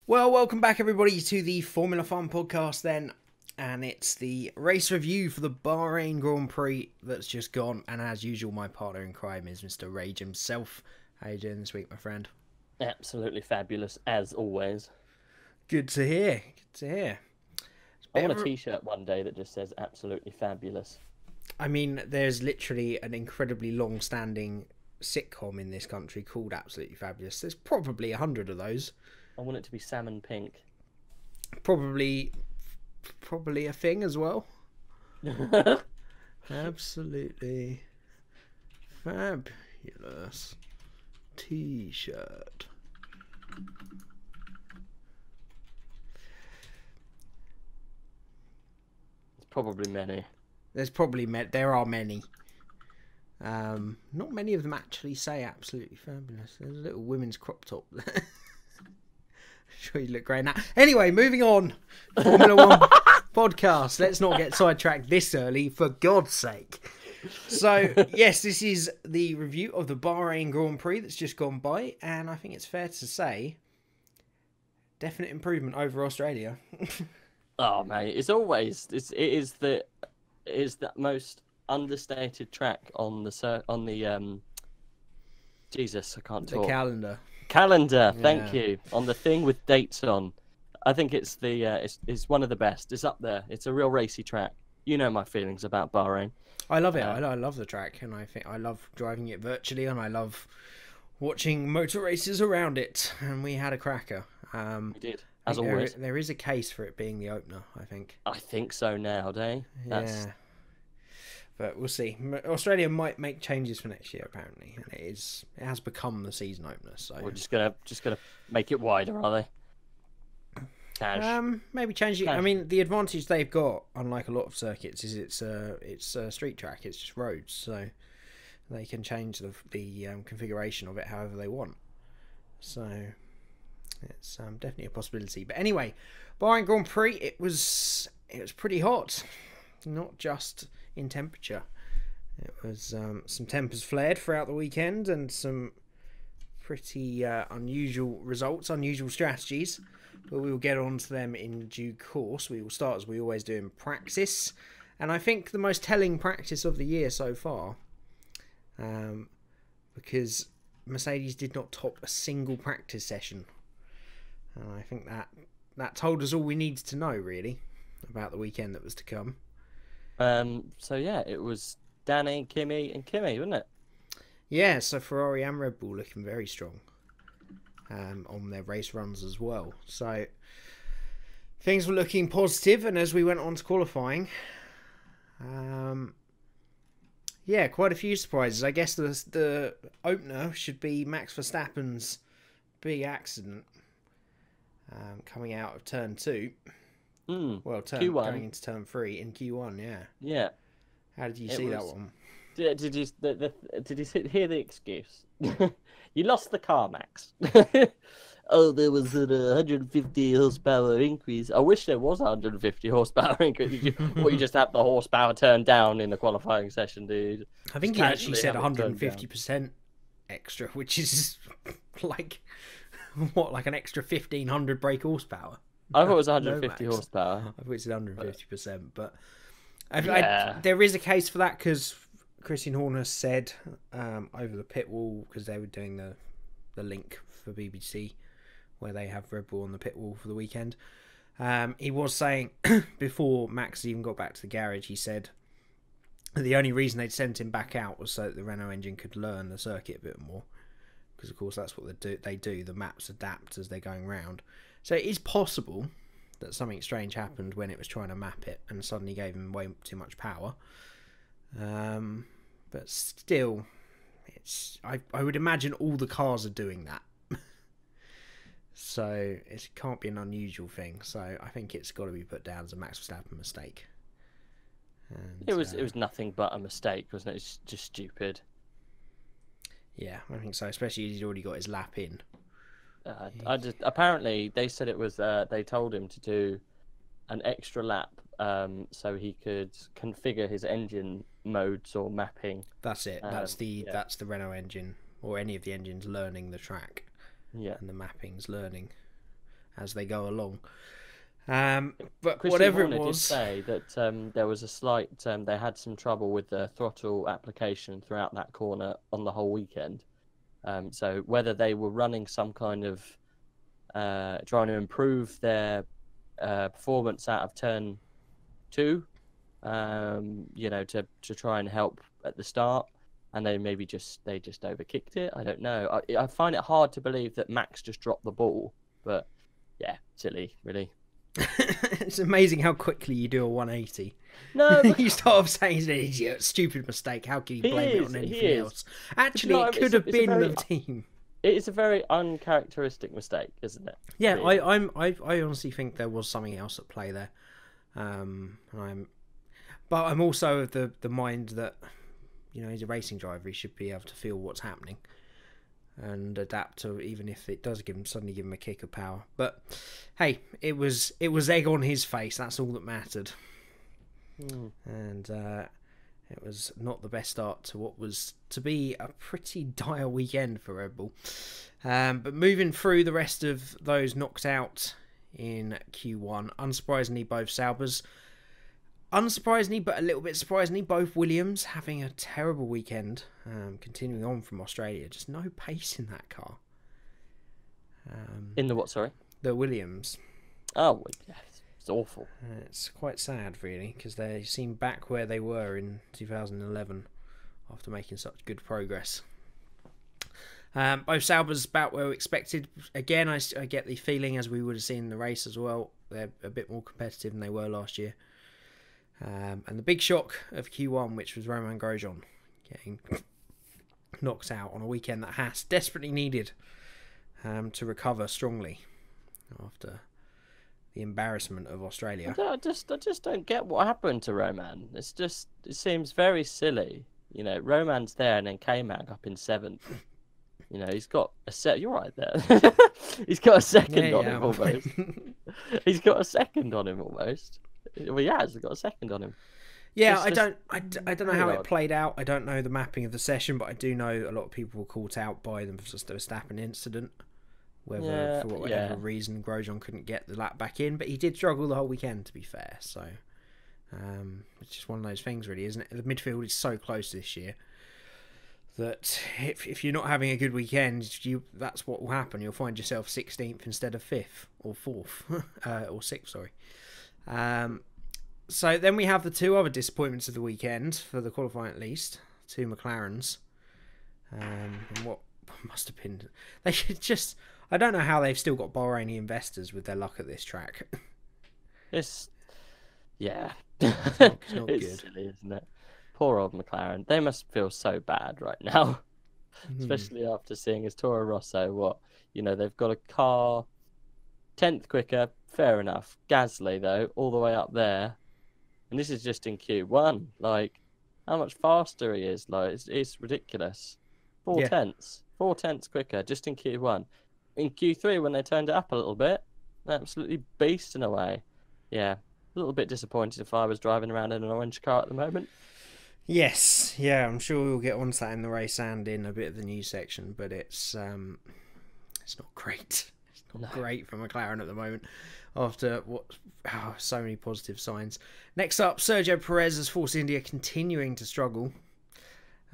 Well, welcome back everybody to the Formula Fun podcast then, and it's the race review for the Bahrain Grand Prix that's just gone, and as usual my partner in crime is Mr. Rage himself. How you doing this week, my friend? Absolutely fabulous, as always. Good to hear, good to hear. I want a t-shirt one day that just says absolutely fabulous. I mean, there's literally an incredibly long-standing sitcom in this country called Absolutely Fabulous. There's probably 100 of those. I want it to be salmon pink. Probably a thing as well. Absolutely fabulous t-shirt. It's probably many. There are many. Not many of them actually say absolutely fabulous. There's a little women's crop top there. Sure, you look great now. Anyway, moving on. Formula One podcast. Let's not get sidetracked this early, for God's sake. So, yes, this is the review of the Bahrain Grand Prix that's just gone by, and I think it's fair to say, definite improvement over Australia. Oh mate, it is the most understated track on the Jesus, I can't talk. The Calendar, Yeah. thank you. On the thing with dates on. I think it's it's one of the best. It's up there. It's a real racy track. You know my feelings about Bahrain. I love it. I love the track, and I think I love driving it virtually, and I love watching motor races around it. And we had a cracker. We did, as always. There is a case for it being the opener, I think. I think so now, Day. Yeah. But we'll see. Australia might make changes for next year, apparently, and it has become the season opener. So We're just gonna make it wider, are they? Cash. maybe change it. I mean, the advantage they've got, unlike a lot of circuits, is it's a street track. It's just roads, so they can change the configuration of it however they want. So it's definitely a possibility. But anyway, Bahrain Grand Prix, it was pretty hot, not just in temperature. It was some tempers flared throughout the weekend, and some pretty unusual results, unusual strategies. But we will get on to them in due course. We will start, as we always do, in practice. And I think the most telling practice of the year so far, because Mercedes did not top a single practice session. And I think that told us all we needed to know, really, about the weekend that was to come. So yeah, it was Danny, Kimi, wasn't it? Yeah, so Ferrari and Red Bull looking very strong on their race runs as well. So things were looking positive, and as we went on to qualifying, yeah, quite a few surprises. I guess the opener should be Max Verstappen's big accident coming out of turn 2. Well, Q1. Going into turn 3 in Q1, yeah. Yeah. How did you see that one? Did you hear the excuse? You lost the car, Max. Oh, there was a 150 horsepower increase. I wish there was a 150 horsepower increase. Or you just have the horsepower turned down in the qualifying session, dude. I think he actually said 150% extra, which is like like an extra 1,500 brake horsepower. I thought it was 150 horsepower. I thought it's 150%, but Yeah. there is a case for that, because Christian Horner said over the pit wall, because they were doing the link for BBC where they have Red Bull on the pit wall for the weekend. He was saying before Max even got back to the garage, he said the only reason they'd sent him back out was so that the Renault engine could learn the circuit a bit more, because of course that's what they do. The maps adapt as they're going round. So it is possible that something strange happened when it was trying to map it and suddenly gave him way too much power. But still, I would imagine all the cars are doing that. So it can't be an unusual thing. So I think it's got to be put down as a Max Verstappen mistake. And, It was nothing but a mistake, wasn't it? It's just stupid. Yeah, I think so. Especially as he's already got his lap in. Apparently they said it was they told him to do an extra lap so he could configure his engine modes or mapping. That's it. That's the Renault engine, or any of the engines learning the track. Yeah. And the mapping's learning. as they go along. But Christian whatever Horner it did was, say that there was a slight, they had some trouble with the throttle application throughout that corner on the whole weekend. So whether they were running some kind of trying to improve their performance out of turn 2, to try and help at the start, and they just overkicked it. I don't know. I find it hard to believe that Max just dropped the ball, but yeah, silly, really. it's amazing how quickly you do a 180. No, You start off saying he's an idiot, stupid mistake. How can you blame it on anything else? Actually, it could have been the team. It is a very uncharacteristic mistake, isn't it? Yeah, really? I honestly think there was something else at play there. But I'm also of the mind that, he's a racing driver. He should be able to feel what's happening and adapt to, even if it does suddenly give him a kick of power. But hey, it was egg on his face. That's all that mattered. And it was not the best start to what was to be a pretty dire weekend for Red Bull. But moving through the rest of those knocked out in Q1, unsurprisingly, both Saubers. Unsurprisingly, but a little bit surprisingly, both Williams having a terrible weekend. Continuing on from Australia, just no pace in that car. In the what? Sorry, the Williams. Oh, yeah, it's awful. It's quite sad, really, because they seem back where they were in 2011 after making such good progress. Both Saubers about where we expected. Again, I get the feeling, as we would have seen in the race as well, they're a bit more competitive than they were last year. And the big shock of Q1, which was Romain Grosjean getting knocked out on a weekend that Haas desperately needed to recover strongly after the embarrassment of Australia. I just don't get what happened to Roman. It seems very silly. Roman's there and then K-Mag up in 7th. He's got a set. You're right there. He's got a second on him almost. He's got a second on him almost. Well, he has got a second on him. Yeah, I don't know how it played out. I don't know the mapping of the session, but I do know a lot of people were caught out by the Verstappen incident. Whether for whatever reason Grosjean couldn't get the lap back in, but he did struggle the whole weekend, to be fair. So it's just one of those things, really, isn't it? The midfield is so close this year that if you're not having a good weekend, that's what will happen. You'll find yourself 16th instead of 5th or 4th or 6th. Sorry. So then we have the two other disappointments of the weekend, for the qualifying at least, 2 McLarens. And what must have been... They should just... I don't know how they've still got Bahraini investors with their luck at this track. Yeah. It's not good. It's silly, isn't it? Poor old McLaren. They must feel so bad right now. Especially after seeing as Toro Rosso, they've got a car 10th quicker, fair enough. Gasly, though, all the way up there. And this is just in Q1. Like, how much faster he is. Like, it's ridiculous. 4 tenths. 4 tenths quicker, just in Q1. In Q3, when they turned it up a little bit, absolutely beasting away. Yeah, a little bit disappointed if I was driving around in an orange car at the moment. Yes, yeah, I'm sure we'll get onto that in the race and in a bit of the news section, but it's not great. It's not great for McLaren at the moment after so many positive signs. Next up, Sergio Perez's Force India continuing to struggle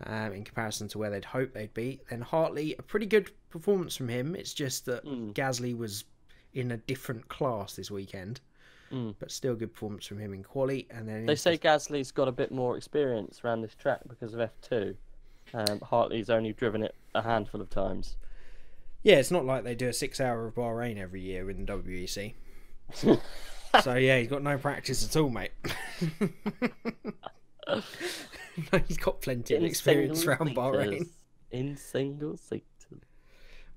in comparison to where they'd hoped they'd be. Then Hartley, a pretty good performance from him. It's just that Gasly was in a different class this weekend. But still good performance from him in quali. And then they say Gasly's got a bit more experience around this track because of F2. Hartley's only driven it a handful of times. Yeah, it's not like they do a 6 hour of Bahrain every year in the WEC. So yeah, he's got no practice at all, mate. He's got plenty of experience around Bahrain. In single seaters.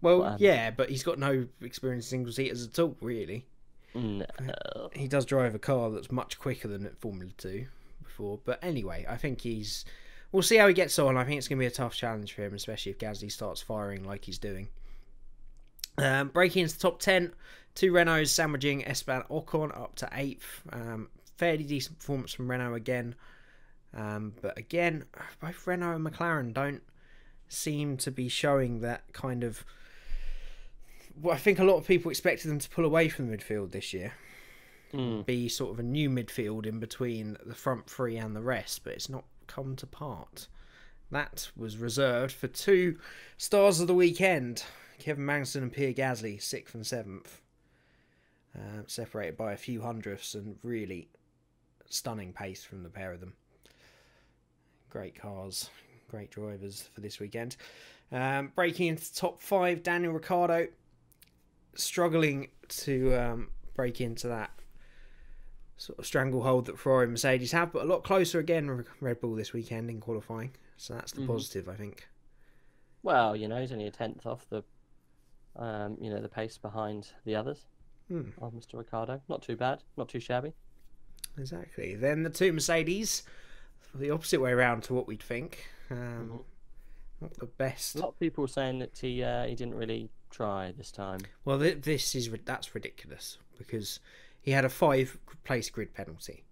Well, yeah, but he's got no experience in single seaters at all, really. No. He does drive a car that's much quicker than at Formula 2 before. But anyway, I think we'll see how he gets on. I think it's going to be a tough challenge for him, especially if Gasly starts firing like he's doing. Breaking into the top 10, 2 Renaults sandwiching Esteban Ocon up to 8th. Fairly decent performance from Renault again. But again, both Renault and McLaren don't seem to be showing that kind of I think a lot of people expected them to pull away from the midfield this year. Be sort of a new midfield in between the front three and the rest, but it's not come to part. That was reserved for two stars of the weekend, Kevin Magnussen and Pierre Gasly, 6th and 7th. Separated by a few hundredths and really stunning pace from the pair of them. Great cars, great drivers for this weekend. Breaking into the top 5, Daniel Ricciardo struggling to break into that sort of stranglehold that Ferrari and Mercedes have, but a lot closer again, Red Bull this weekend in qualifying. So that's the positive, I think. Well, he's only a 10th off the, the pace behind the others. Of Mr. Ricciardo. Not too bad, not too shabby. Exactly. Then the two Mercedes, the opposite way around to what we'd think. Not the best. A lot of people were saying that he didn't really try this time. Well, that's ridiculous because he had a 5-place grid penalty,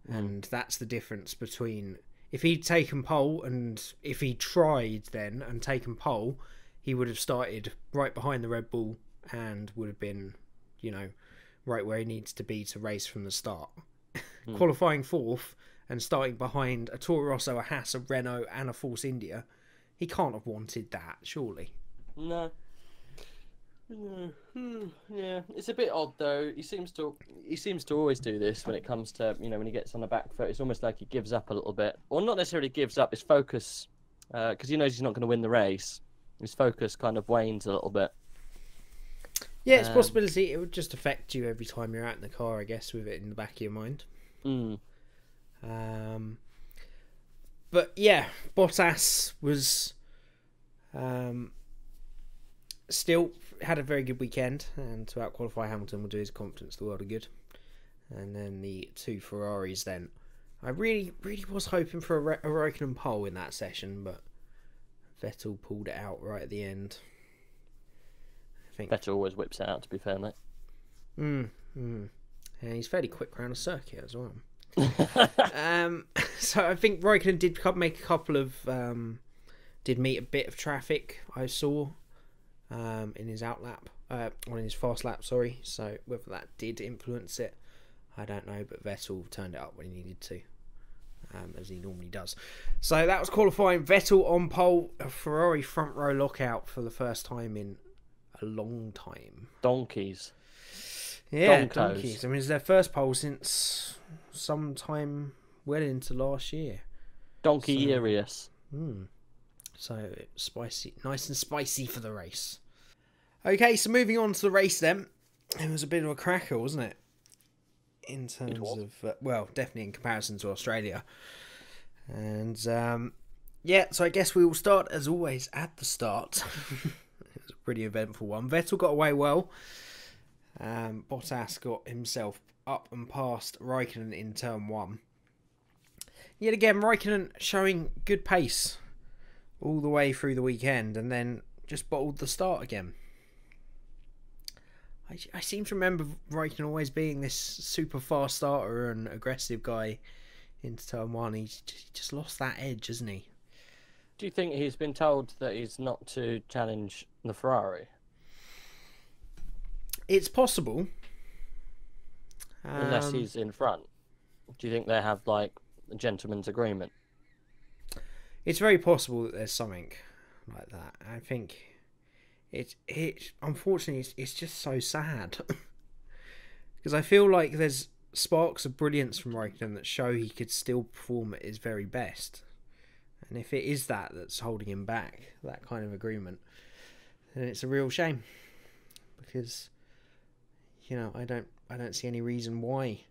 and that's the difference between if he'd taken pole and if he tried then and taken pole, he would have started right behind the Red Bull and would have been, right where he needs to be to race from the start. Qualifying 4th and starting behind a Toro Rosso, a Haas, a Renault, and a Force India, he can't have wanted that, surely. No. Yeah, it's a bit odd though. He seems to always do this when it comes to when he gets on the back foot. It's almost like he gives up a little bit, or not necessarily gives up. His focus, because he knows he's not going to win the race. His focus kind of wanes a little bit. Yeah, it's a possibility. It would just affect you every time you're out in the car, I guess, with it in the back of your mind. But yeah, Bottas was still had a very good weekend, and to out-qualify Hamilton will do his confidence the world of good. And then the two Ferraris then. I really, really was hoping for a Raikkonen pole in that session, but Vettel pulled it out right at the end. I think Vettel always whips it out, to be fair, mate. And he's fairly quick around a circuit as well. So I think Raikkonen did make a couple of did meet a bit of traffic, I saw, in his outlap, or in his fast lap, sorry. So whether that did influence it, I don't know, but Vettel turned it up when he needed to, as he normally does. So that was qualifying. Vettel on pole, a Ferrari front row lockout for the first time in a long time. Donkeys. Yeah, donkeys. I mean, it's their first pole since sometime well into last year. Donkey-erious. So spicy, nice and spicy for the race. Okay, so moving on to the race then. It was a bit of a cracker, wasn't it? In terms of, definitely in comparison to Australia. And so I guess we will start as always at the start. It was a pretty eventful one. Vettel got away well. Bottas got himself up and past Raikkonen in turn 1. Yet again, Raikkonen showing good pace all the way through the weekend, and then just bottled the start again. I seem to remember Raikkonen always being this super fast starter and aggressive guy into turn 1. He just lost that edge, hasn't he? Do you think he's been told that he's not to challenge the Ferrari? It's possible. Unless he's in front. Do you think they have, like, a gentleman's agreement? It's very possible that there's something like that. I think it unfortunately it's just so sad. Because I feel like there's sparks of brilliance from Raikkonen that show he could still perform at his very best. And if it is that's holding him back, that kind of agreement, then it's a real shame. Because I don't see any reason why.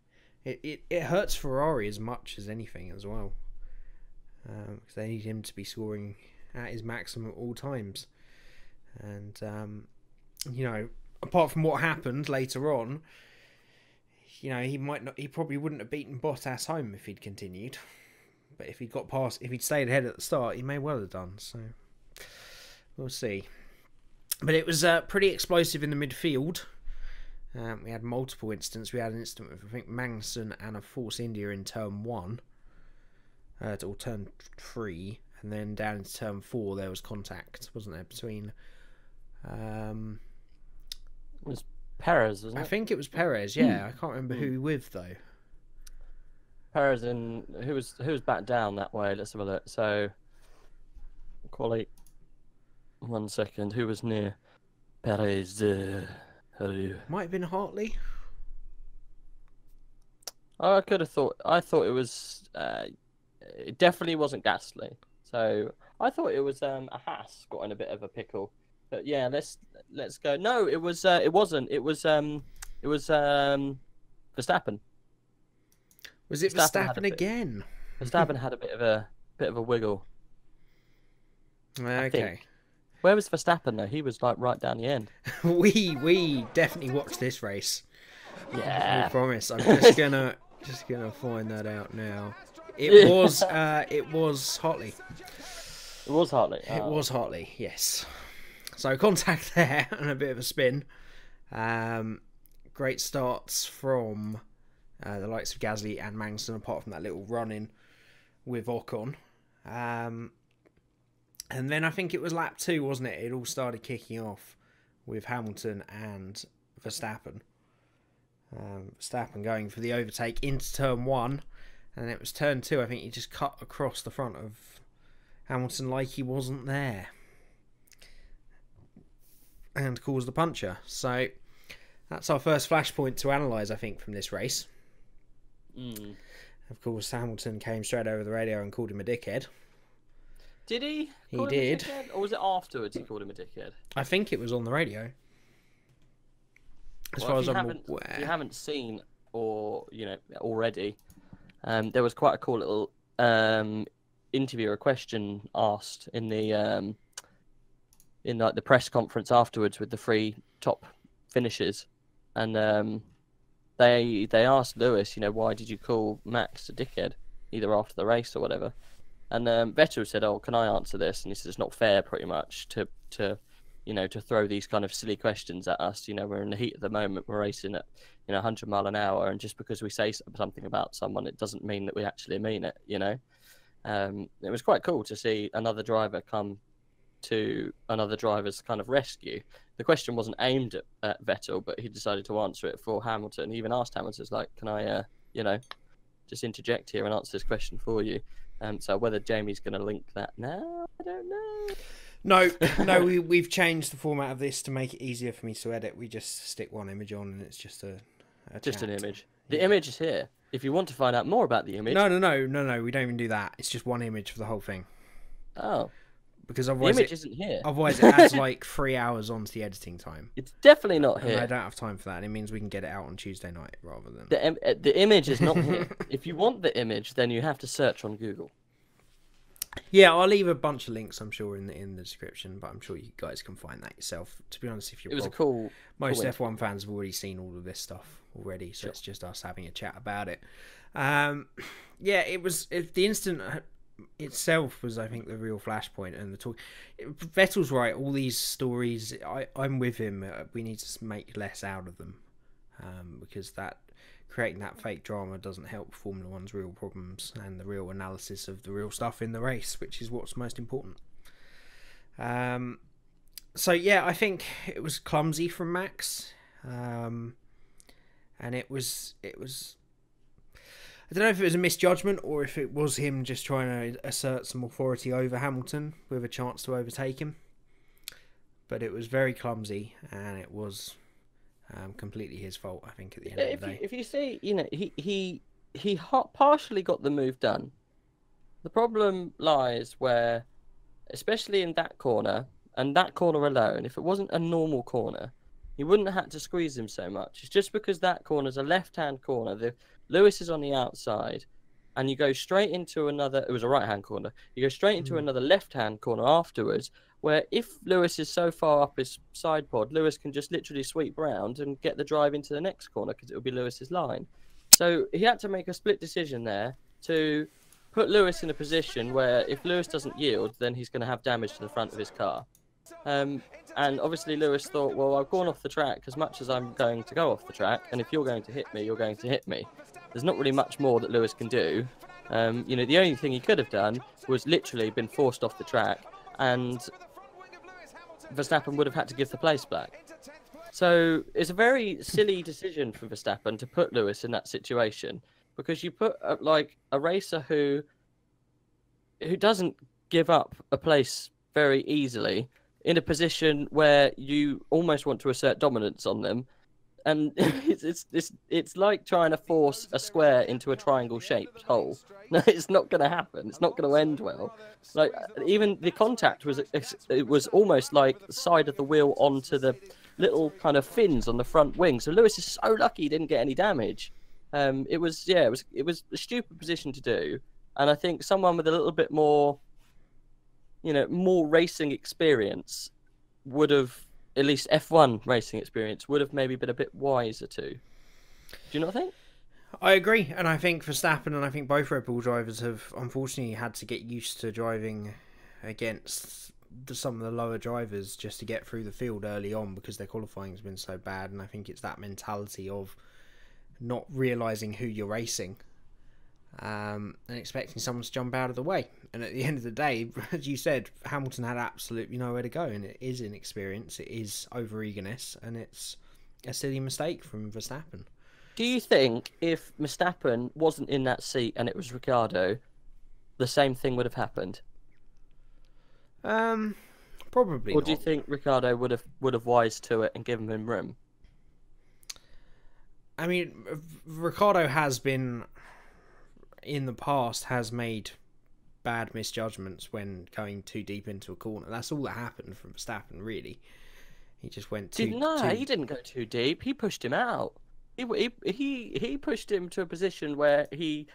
It hurts Ferrari as much as anything as well. Because they need him to be scoring at his maximum at all times. And, apart from what happened later on, he probably wouldn't have beaten Bottas home if he'd continued. But if he'd stayed ahead at the start, he may well have done. So we'll see. But it was pretty explosive in the midfield. We had multiple incidents. We had an incident with, I think, Magnussen and a Force India in turn 1. Or turn 3. And then down into turn 4, there was contact, wasn't there, between Perez, wasn't I it? think it was Perez. Yeah, I can't remember who he with though. Perez and who was back down that way? Let's have a look. So, quality. 1 second. Who was near Perez? Might have been Hartley. Oh, I could have thought. I thought it was. It definitely wasn't Gasly. So I thought it was a Haas got in a bit of a pickle. But yeah, let's go. No, it was. It wasn't. It was. Verstappen. Was it Verstappen again? Verstappen had a bit of a wiggle. Okay. Where was Verstappen though? He was like right down the end. we definitely watched this race. Yeah. I promise. I'm just gonna find that out now. It was Hartley. It was Hartley. It was Hartley. Yes. So contact there and a bit of a spin. Great starts from the likes of Gasly and Magnussen, apart from that little run-in with Ocon. And then I think it was lap 2, wasn't it? It all started kicking off with Hamilton and Verstappen. Verstappen going for the overtake into turn 1. And it was turn 2. I think he just cut across the front of Hamilton like he wasn't there. And caused a puncture. So that's our first flashpoint to analyse, I think, from this race. Of course, Hamilton came straight over the radio and called him a dickhead. Did he? He did. Or was it afterwards he called him a dickhead? I think it was on the radio. As far as I'm aware. If you haven't seen or already, there was quite a cool little interview or question asked in the the press conference afterwards with the 3 top finishers, and they asked Lewis, why did you call Max a dickhead, either after the race or whatever. And Vettel said, "Oh, can I answer this?" And he said, "It's not fair, pretty much, to throw these kind of silly questions at us. We're in the heat of the moment. We're racing at 100 mile an hour, and just because we say something about someone, it doesn't mean that we actually mean it. It was quite cool to see another driver come to another driver's kind of rescue. The question wasn't aimed at Vettel, but he decided to answer it for Hamilton. He even asked Hamilton, like, "Can I, just interject here and answer this question for you?" So whether Jamie's going to link that now, I don't know. No, we've changed the format of this to make it easier for me to edit. We just stick one image on, and it's just an image. The image is here. If you want to find out more about the image, no, we don't even do that. It's just one image for the whole thing. Oh, because otherwise the image isn't here. Otherwise, it adds like 3 hours onto the editing time. It's definitely not here. And I don't have time for that. And it means we can get it out on Tuesday night rather than the image is not here. If you want the image, then you have to search on Google. Yeah, I'll leave a bunch of links, I'm sure, in the description, but I'm sure you guys can find that yourself. To be honest, if you're most F1 fans have already seen all of this stuff already, so it's just us having a chat about it. Yeah, the incident itself was, I think, the real flashpoint, and the talk. Vettel's right. All these stories, I'm with him. We need to make less out of them, because creating that fake drama doesn't help Formula One's real problems and the real analysis of the real stuff in the race, which is what's most important. So yeah, I think it was clumsy from Max, and it was. I don't know if it was a misjudgment or if it was him just trying to assert some authority over Hamilton with a chance to overtake him. But it was very clumsy, and it was completely his fault, I think, at the end of the day. If you see, he partially got the move done. The problem lies where, especially in that corner, and that corner alone, if it wasn't a normal corner, he wouldn't have had to squeeze him so much. It's just because that corner's a left-hand corner. Lewis is on the outside, and you go straight into another. It was a right-hand corner. You go straight into another left-hand corner afterwards, where if Lewis is so far up his side pod, Lewis can just literally sweep round and get the drive into the next corner because it will be Lewis's line. So he had to make a split decision there to put Lewis in a position where if Lewis doesn't yield, then he's going to have damage to the front of his car. And obviously Lewis thought, well, I've gone off the track as much as I'm going to go off the track, and if you're going to hit me, you're going to hit me. There's not really much more that Lewis can do. The only thing he could have done was literally been forced off the track, and Verstappen would have had to give the place back. So it's a very silly decision for Verstappen to put Lewis in that situation, because you put like a racer who doesn't give up a place very easily in a position where you almost want to assert dominance on them, and it's like trying to force a square into a triangle-shaped hole. No, it's not going to happen. It's not going to end well. Like, even the contact was, it was almost like the side of the wheel onto the little kind of fins on the front wing. So Lewis is so lucky he didn't get any damage. It was a stupid position to do, and I think someone with a little bit more, more racing experience would have, at least F1 racing experience, would have maybe been a bit wiser too. Do you not think? I agree, and I think Verstappen and I think both Red Bull drivers have unfortunately had to get used to driving against some of the lower drivers just to get through the field early on, because their qualifying has been so bad. And I think it's that mentality of not realising who you're racing, and expecting someone to jump out of the way. And at the end of the day, as you said, Hamilton had absolutely nowhere to go, and it is inexperience, it is over-eagerness, and it's a silly mistake from Verstappen. Do you think if Verstappen wasn't in that seat and it was Ricciardo, the same thing would have happened? Probably. Or do you think Ricciardo would have wised to it and given him room? I mean, Ricciardo has been, in the past, has made bad misjudgments when going too deep into a corner. That's all that happened from Verstappen, really. He just went too... He didn't go too deep. He pushed him out. He pushed him to a position where he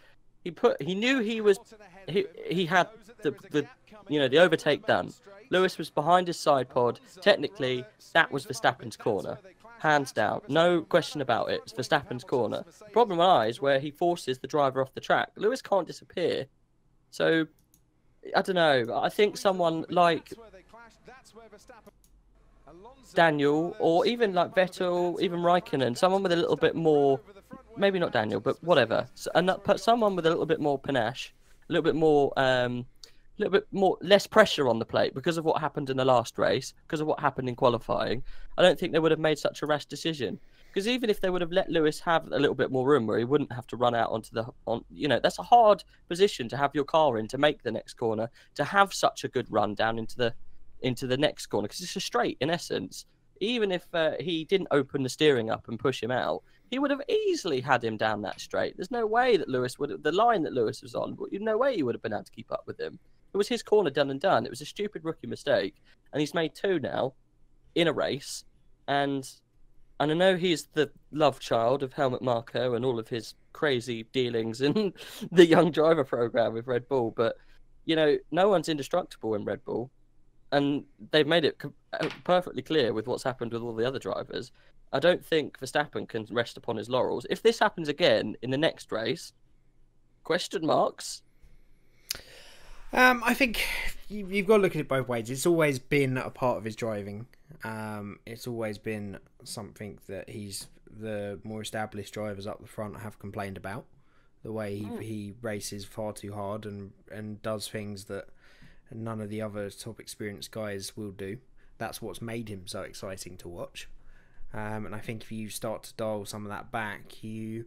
knew he had the overtake done. Lewis was behind his side pod. Technically, that was Verstappen's corner, hands down, no question about it. It's Verstappen's corner. The problem lies where he forces the driver off the track. Lewis can't disappear, so I don't know. I think someone like Daniel, or even like Vettel, even Raikkonen, someone with a little bit more, maybe not Daniel, but whatever, someone with a little bit more panache, a little bit more, less pressure on the plate because of what happened in the last race, because of what happened in qualifying. I don't think they would have made such a rash decision. Because even if they would have let Lewis have a little bit more room where he wouldn't have to run out that's a hard position to have your car in, to make the next corner, to have such a good run down into the next corner, because it's a straight in essence. Even if he didn't open the steering up and push him out, he would have easily had him down that straight. There's no way that the line that Lewis was on, no way he would have been able to keep up with him. It was his corner, done and done. It was a stupid rookie mistake, and he's made two now in a race. And I know he's the love child of Helmut Marko and all of his crazy dealings in the young driver program with Red Bull, but no one's indestructible in Red Bull. And they've made it perfectly clear with what's happened with all the other drivers. I don't think Verstappen can rest upon his laurels. If this happens again in the next race, question marks. I think you've got to look at it both ways. It's always been a part of his driving. It's always been something that the more established drivers up the front have complained about. The way he races far too hard and does things that none of the other top experienced guys will do. That's what's made him so exciting to watch. And I think if you start to dial some of that back, he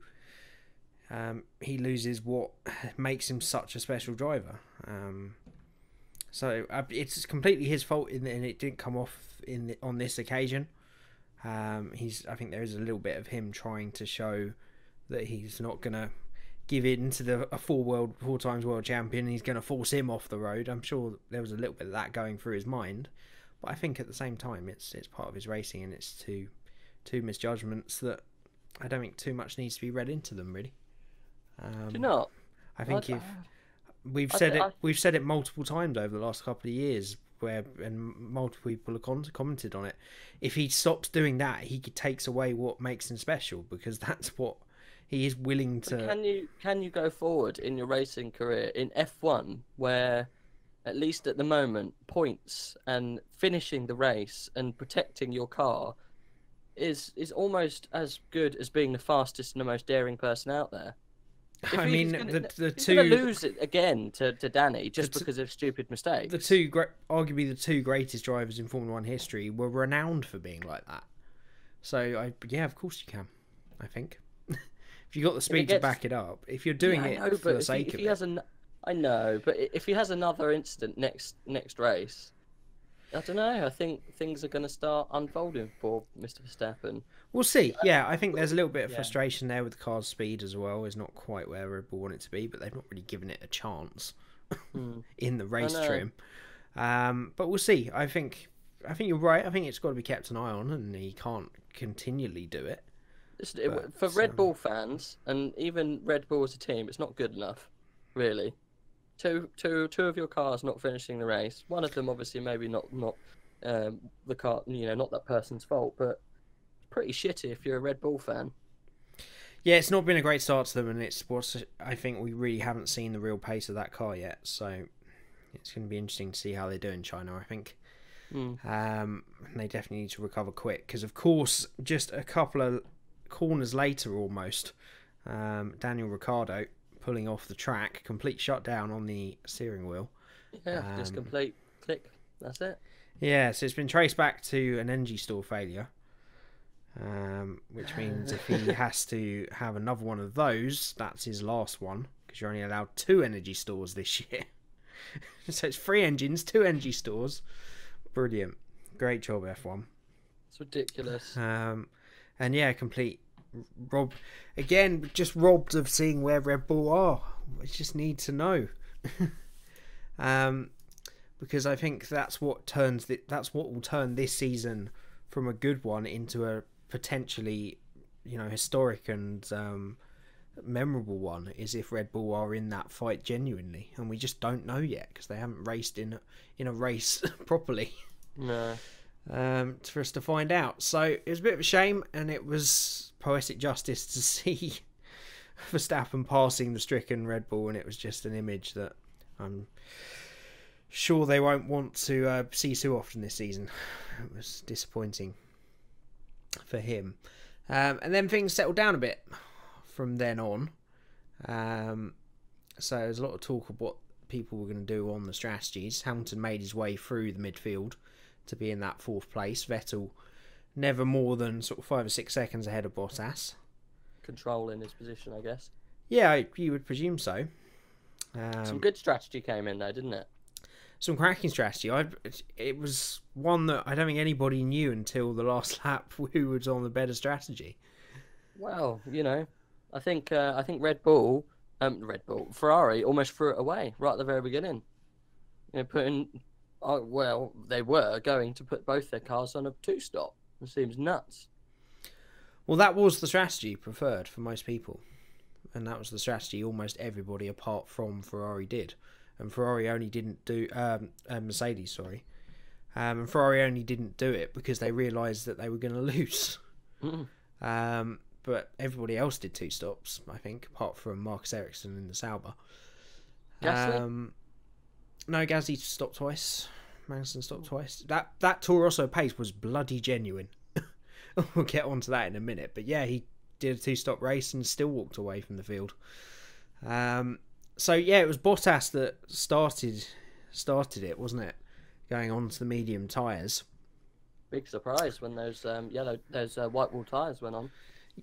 loses what makes him such a special driver. So it's completely his fault, and it didn't come off on this occasion. I think there is a little bit of him trying to show that he's not going to give in to a four times world champion. He's going to force him off the road. I'm sure there was a little bit of that going through his mind, but I think at the same time it's part of his racing, and it's two misjudgments that I don't think too much needs to be read into them, really. Do you not? I think we've said it multiple times over the last couple of years, and multiple people have commented on it. If he stops doing that, he takes away what makes him special, because that's what he is willing to. But can you go forward in your racing career in F1, where at least at the moment points and finishing the race and protecting your car is almost as good as being the fastest and the most daring person out there? I mean, he's gonna lose it again to Danny just because of stupid mistakes. Arguably the two greatest drivers in Formula One history were renowned for being like that. So yeah, of course you can. I think if you got the If it speed to gets, back it up, if you're yeah, doing I know, it for but the if sake of he it, has an, I know, but if he has another incident next race, I don't know. I think things are going to start unfolding for Mr. Verstappen. we'll see. Yeah, I think there's a little bit of Yeah. frustration there with the car's speed as well. It's not quite where Red Bull want it to be, but they've not really given it a chance Hmm. in the I race know. trim. But we'll see. I think you're right. I think it's got to be kept an eye on, and he can't continually do it. But For Red Bull fans and even Red Bull as a team, it's not good enough, really. Two of your cars not finishing the race. One of them obviously maybe not the car, not that person's fault, but it's pretty shitty if you're a Red Bull fan. yeah, it's not been a great start to them, and it's what's I think we really haven't seen the real pace of that car yet. So it's going to be interesting to see how they do in China. I think. Mm. They definitely need to recover quick because, of course, just a couple of corners later, almost, Daniel Ricciardo pulling off the track, complete shutdown on the steering wheel. Yeah, just complete click. That's it. Yeah, so it's been traced back to an energy store failure, which means if he has to have another one of those, that's his last one because you're only allowed 2 energy stores this year. So it's 3 engines, 2 energy stores. Brilliant. Great job, F1. It's ridiculous. And yeah, complete rob again, just robbed of seeing where Red Bull are. We just need to know. Because I think that's what will turn this season from a good one into a potentially, historic and memorable one, is if Red Bull are in that fight genuinely, and we just don't know yet because they haven't raced in a race properly. No. For us to find out. So it was a bit of a shame, and it was poetic justice to see Verstappen passing the stricken Red Bull, and it was just an image that I'm sure they won't want to see too often this season. It was disappointing for him. And then things settled down a bit from then on. So there's a lot of talk of what people were going to do on the strategies. Hamilton made his way through the midfield to be in that 4th place. Vettel never more than sort of 5 or 6 seconds ahead of Bottas. Controlling his position, I guess. Yeah, you would presume so. Some good strategy came in though, didn't it? Some cracking strategy. It was one that I don't think anybody knew until the last lap who was on the better strategy. Well, I think Ferrari almost threw it away right at the very beginning. They were going to put both their cars on a 2-stop. It seems nuts. Well, that was the strategy preferred for most people. And that was the strategy almost everybody apart from Ferrari did. And Ferrari only didn't do... Mercedes, sorry. And Ferrari only didn't do it because they realised that they were going to lose. But everybody else did 2 stops, I think, apart from Marcus Ericsson in the Sauber. Gasly? No, Gasly stopped twice. Magnussen stopped twice. That Toro Rosso pace was bloody genuine. We'll get onto that in a minute. But yeah, he did a 2-stop race and still walked away from the field. So yeah, it was Bottas that started it, wasn't it? Going on to the medium tyres. Big surprise when those white wall tyres went on.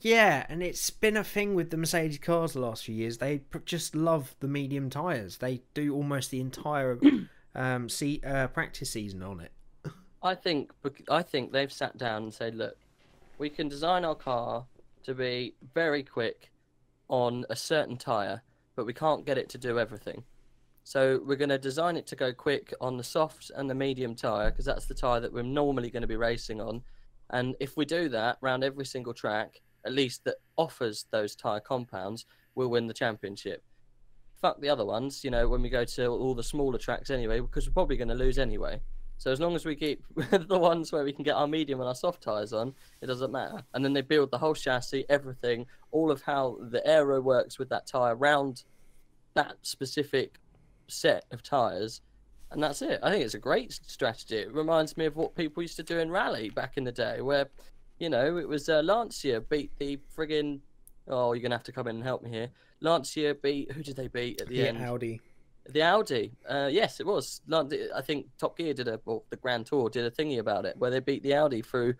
Yeah, and it's been a thing with the Mercedes cars the last few years. They just love the medium tyres. They do almost the entire practice season on it. I think they've sat down and said, look, we can design our car to be very quick on a certain tyre, but we can't get it to do everything. So we're going to design it to go quick on the soft and the medium tyre, because that's the tyre that we're normally going to be racing on. And if we do that around every single track, at least that offers those tyre compounds, we'll win the championship. Fuck the other ones, when we go to all the smaller tracks anyway, because we're probably going to lose anyway. So as long as we keep the ones where we can get our medium and our soft tyres on, it doesn't matter. And then they build the whole chassis, everything, all of how the aero works with that tyre around that specific set of tyres, and that's it. I think it's a great strategy. It reminds me of what people used to do in rally back in the day, where it was Lancia beat the friggin' you're gonna have to come in and help me here. Lancia beat, who did they beat at the end? Audi. The Audi. Yes, it was. I think Top Gear the Grand Tour did a thingy about it where they beat the Audi through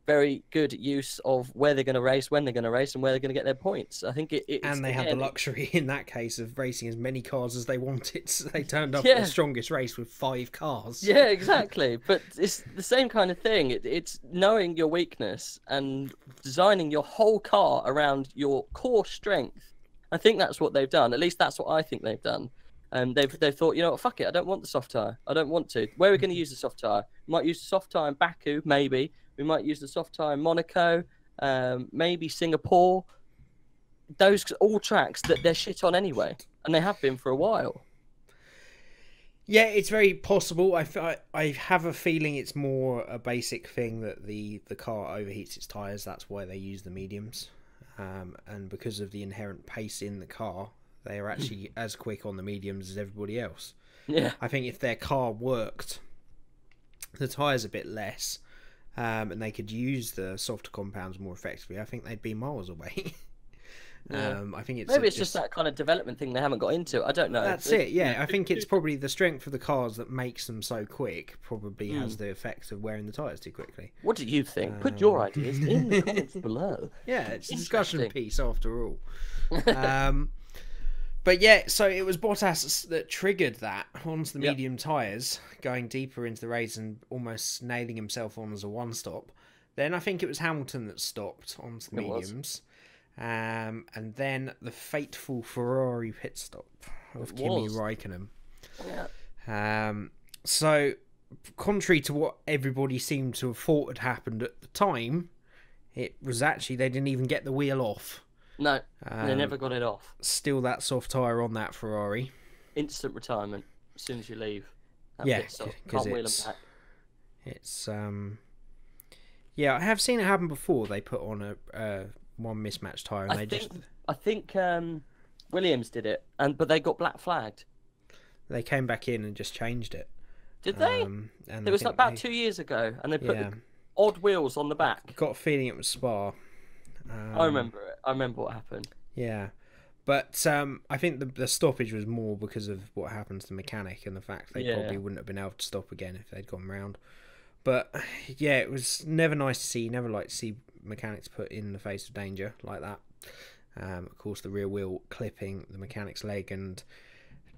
very good use of where they're going to race, when they're going to race, and where they're going to get their points. I think it's and they had the luxury in that case of racing as many cars as they wanted. So they turned up Yeah. the strongest race with 5 cars. Yeah, exactly. But it's the same kind of thing. It's knowing your weakness and designing your whole car around your core strength. I think that's what they've done. At least that's what I think they've done. They've thought, you know what, fuck it, I don't want the soft tyre. I don't want to. Where are we going to use the soft tyre? We might use the soft tyre in Baku, maybe. We might use the soft tyre in Monaco, maybe Singapore. Those all tracks that they're shit on anyway, and they have been for a while. Yeah, it's very possible. I have a feeling it's more a basic thing that the car overheats its tyres. That's why they use the mediums. And because of the inherent pace in the car, they are actually as quick on the mediums as everybody else. Yeah. I think if their car worked, the tyres a bit less, and they could use the softer compounds more effectively, I think they'd be miles away. Yeah. I think it's maybe it's just that kind of development thing they haven't got into. I don't know. That's it. Yeah, I think it's probably the strength of the cars that makes them so quick. Probably has the effect of wearing the tyres too quickly. What do you think? Put your ideas in the comments below. Yeah, it's a discussion piece after all. But yeah, so it was Bottas that triggered that onto the medium tyres, going deeper into the race and almost nailing himself on as a one-stop. Then I think it was Hamilton that stopped onto the mediums. And then the fateful Ferrari pit stop of Kimi Räikkönen. Yeah. So, contrary to what everybody seemed to have thought had happened at the time, it was actually they didn't even get the wheel off. No, they never got it off. Still that soft tyre on that Ferrari. Instant retirement as soon as you leave. Yeah, can't wheel them back. It's yeah, I have seen it happen before. They put on a one mismatched tyre and I think Williams did it, but they got black flagged. They came back in and just changed it. Did they? And it was about 2 years ago, and they put the odd wheels on the back. Got a feeling it was Spa. I remember it. I remember what happened. Yeah, but I think the stoppage was more because of what happened to the mechanic and the fact they probably wouldn't have been able to stop again if they'd gone round. But yeah, it was never nice to see. You never like to see mechanics put in the face of danger like that. Of course, the rear wheel clipping the mechanic's leg, and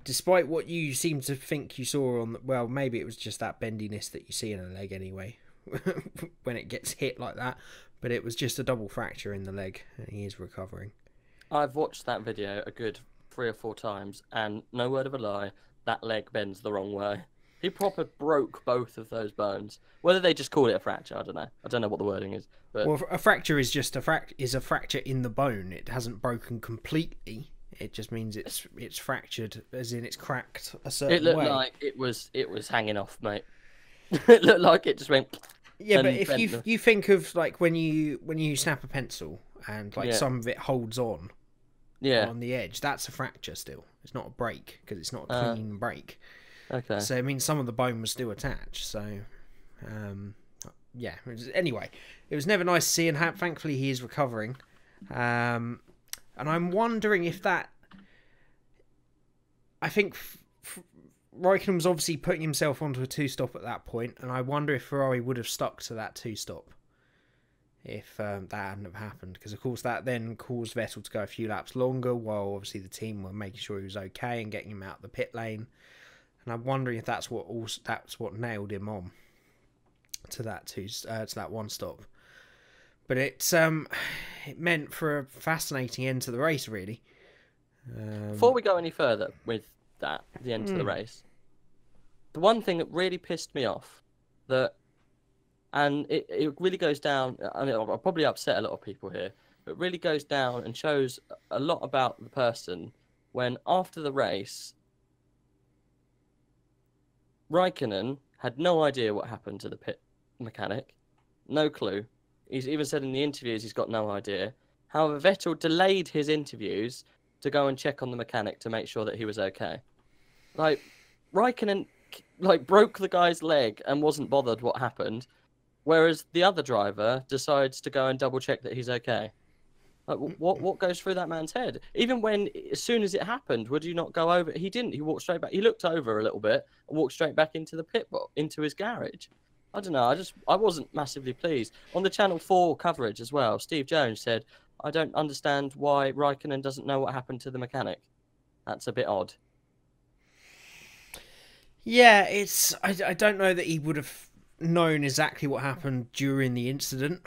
despite what you seem to think you saw on, well, maybe it was just that bendiness that you see in a leg anyway, when it gets hit like that. But it was just a double fracture in the leg, and he is recovering. I've watched that video a good 3 or 4 times, and no word of a lie, that leg bends the wrong way. He proper broke both of those bones. Whether they just call it a fracture, I don't know. I don't know what the wording is. But well, a fracture is just a fracture in the bone. It hasn't broken completely. It just means it's fractured, as in it's cracked a certain way. It looked like it was hanging off, mate. It looked like it just went. Yeah, but if you think of like when you snap a pencil and like some of it holds on, on the edge, that's a fracture still. It's not a break because it's not a clean break. Okay. So I mean, some of the bone was still attached. So, yeah. Anyway, it was never nice to see, and thankfully he is recovering. And I'm wondering if that. I think Raikkonen was obviously putting himself onto a 2-stop at that point, and I wonder if Ferrari would have stuck to that 2-stop if that hadn't have happened, because of course that then caused Vettel to go a few laps longer, while obviously the team were making sure he was okay and getting him out of the pit lane. And I'm wondering if that's what nailed him on to that to that 1-stop. But it meant for a fascinating end to the race, really. Before we go any further with that, the end to the race, the one thing that really pissed me off, and it really goes down, and I'll probably upset a lot of people here, but it really goes down and shows a lot about the person when after the race, Raikkonen had no idea what happened to the pit mechanic, no clue. He's even said in the interviews he's got no idea. However, Vettel delayed his interviews to go and check on the mechanic to make sure that he was okay. Like, Raikkonen broke the guy's leg and wasn't bothered what happened, whereas the other driver decides to go and double check that he's okay. Like, what goes through that man's head? Even when, as soon as it happened, would you not go over? He didn't. He walked straight back. He looked over a little bit and walked straight back into the into his garage. I don't know. I wasn't massively pleased. On the Channel 4 coverage as well, Steve Jones said, "I don't understand why Raikkonen doesn't know what happened to the mechanic. That's a bit odd." Yeah, I don't know that he would have known exactly what happened during the incident.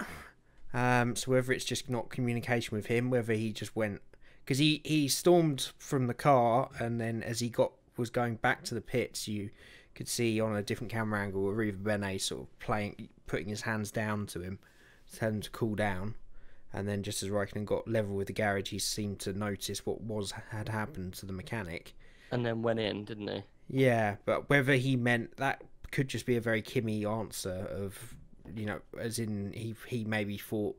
So whether it's just not communication with him, whether he just went, because he stormed from the car, and then as he was going back to the pits, you could see on a different camera angle Arriva Bene sort of putting his hands down to him, telling him to cool down, and then just as Raikkonen got level with the garage, he seemed to notice what had happened to the mechanic, and then went in, didn't he? Yeah, but whether he meant that could just be a very Kimmy answer of, as in he maybe thought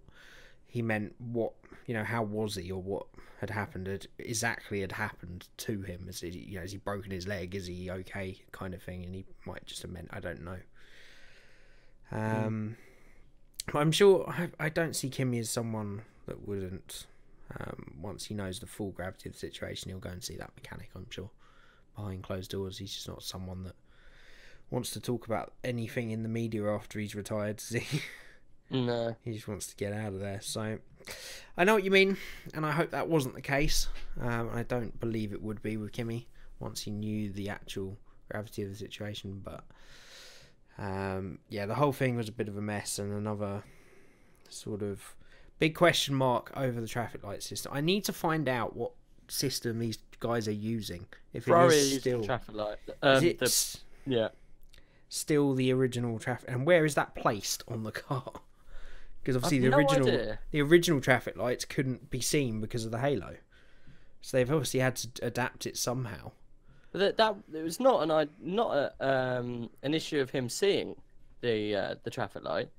he meant what, how was he, or what had happened had happened to him. Has he broken his leg? Is he okay? Kind of thing. And he might just have meant, I don't know. I'm sure I don't see Kimmy as someone that wouldn't, once he knows the full gravity of the situation, he'll go and see that mechanic, I'm sure. Behind closed doors, he's just not someone that wants to talk about anything in the media after he's retired, does he? No. He just wants to get out of there. So I know what you mean, and I hope that wasn't the case. I don't believe it would be with Kimmy once he knew the actual gravity of the situation. But yeah, the whole thing was a bit of a mess, and another sort of big question mark over the traffic light system. I need to find out what system these guys are using. If it is still traffic light, still the original traffic, and where is that placed on the car? Because obviously the original traffic lights couldn't be seen because of the halo, so they've obviously had to adapt it somehow. But that it was not an issue of him seeing the traffic light,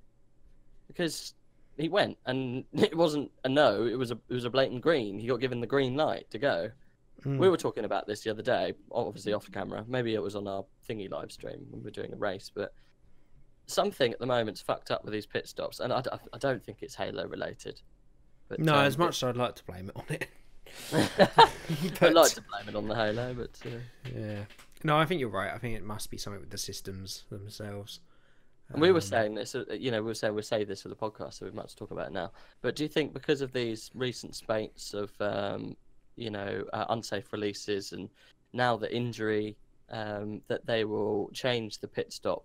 because he went and it wasn't a no, it was a blatant green. He got given the green light to go. We were talking about this the other day, obviously off camera. Maybe it was on our thingy live stream when we were doing a race, but something at the moment's fucked up with these pit stops, and I don't think it's Halo related. But, no, as much as I'd like to blame it on it. I'd like to blame it on the Halo, but yeah. No, I think you're right. I think it must be something with the systems themselves. And we were saying this, we'll say this for the podcast, so we might talk about it now. But do you think because of these recent spates of unsafe releases, and now the injury, that they will change the pit stop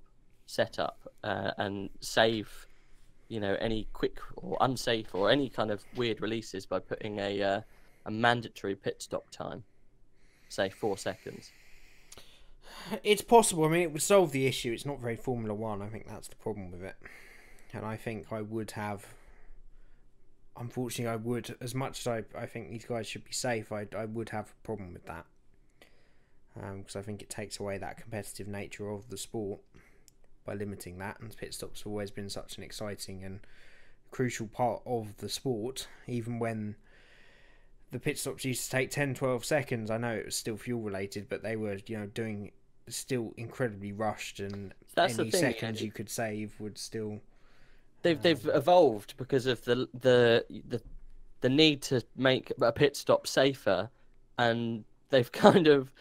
setup and save, any quick or unsafe or any kind of weird releases by putting a mandatory pit stop time, say 4 seconds? It's possible. I mean, it would solve the issue. It's not very Formula One. I think that's the problem with it. And I think I would have... Unfortunately, I would, as much as I think these guys should be safe, I would have a problem with that. Because I think it takes away that competitive nature of the sport by limiting that. And pit stops have always been such an exciting and crucial part of the sport. Even when the pit stops used to take 10-12 seconds, I know it was still fuel related, but they were, doing still incredibly rushed, and that's any seconds you could save would still... They've evolved because of the need to make a pit stop safer, and they've kind of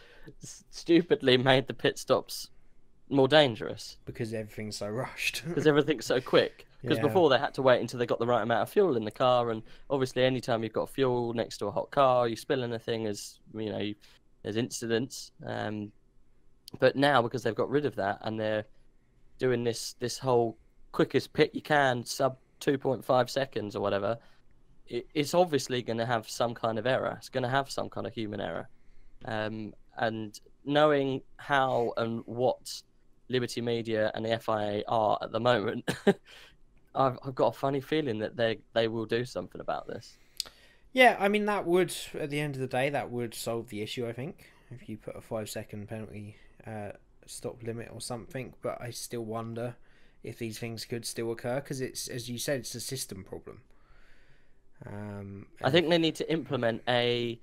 stupidly made the pit stops more dangerous because everything's so rushed. Because everything's so quick. Because before they had to wait until they got the right amount of fuel in the car, and obviously anytime you've got fuel next to a hot car, you spill anything, there's incidents. But now, because they've got rid of that and they're doing this whole quickest pit you can, sub 2.5 seconds or whatever, it's obviously going to have some kind of error. It's going to have some kind of human error. And knowing how and what Liberty Media and the FIA are at the moment, I've got a funny feeling that they will do something about this. Yeah, I mean, that would, at the end of the day, that would solve the issue, I think, if you put a 5-second penalty stop limit or something. But I still wonder if these things could still occur, because it's, as you said, it's a system problem. I think they need to implement a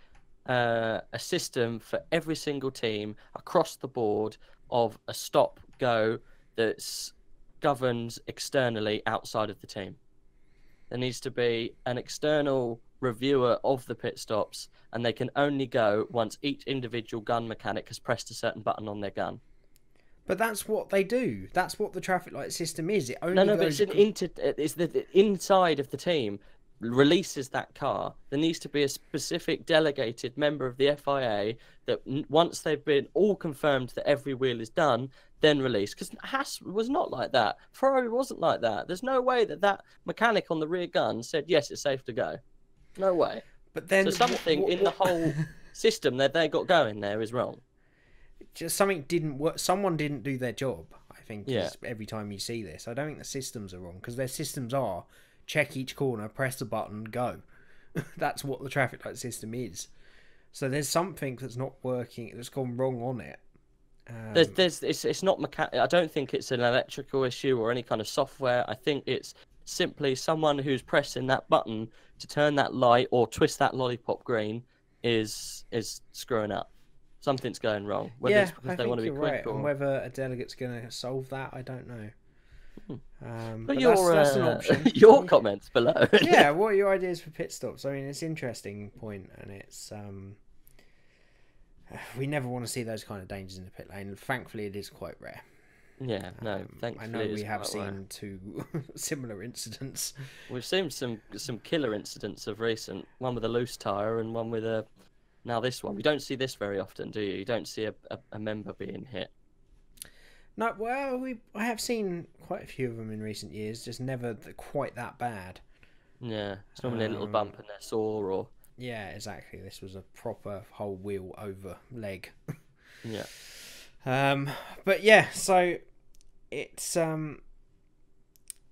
system for every single team across the board of a stop-go that's governed externally outside of the team. There needs to be an external reviewer of the pit stops, and they can only go once each individual gun mechanic has pressed a certain button on their gun. But that's what they do. That's what the traffic light system is. It No, only no, but goes. it's the inside of the team releases that car. There needs to be a specific delegated member of the FIA that once they've been all confirmed that every wheel is done, then release. Because Haas was not like that. Ferrari wasn't like that. There's no way that that mechanic on the rear gun said, yes, it's safe to go. No way. But then So something in the whole system that they got going there is wrong. Just something didn't work. Someone didn't do their job. I think Yeah. every time you see this, I don't think the systems are wrong, because their systems are check each corner, press the button, go. That's what the traffic light system is. So there's something that's not working, that's gone wrong on it. It's not mechanical. I don't think it's an electrical issue or any kind of software. I think it's simply someone who's pressing that button to turn that light or twist that lollipop green is screwing up. Something's going wrong. Whether it's because they want to be quick right. or... And whether a delegate's going to solve that, I don't know. But that's an option. Your comments below. Yeah, what are your ideas for pit stops? I mean, it's an interesting point, and it's we never want to see those kind of dangers in the pit lane. Thankfully, it is quite rare. Yeah, no, thankfully. I know we have seen two similar incidents. We've seen some killer incidents of recent. One with a loose tyre and one with a... Now this one. We don't see this very often, do you? You don't see a member being hit. No, well, I have seen quite a few of them in recent years, just never quite that bad. Yeah, it's normally a little bump and they're sore or... Yeah, exactly. This was a proper whole wheel over leg. Yeah. But yeah, so it's I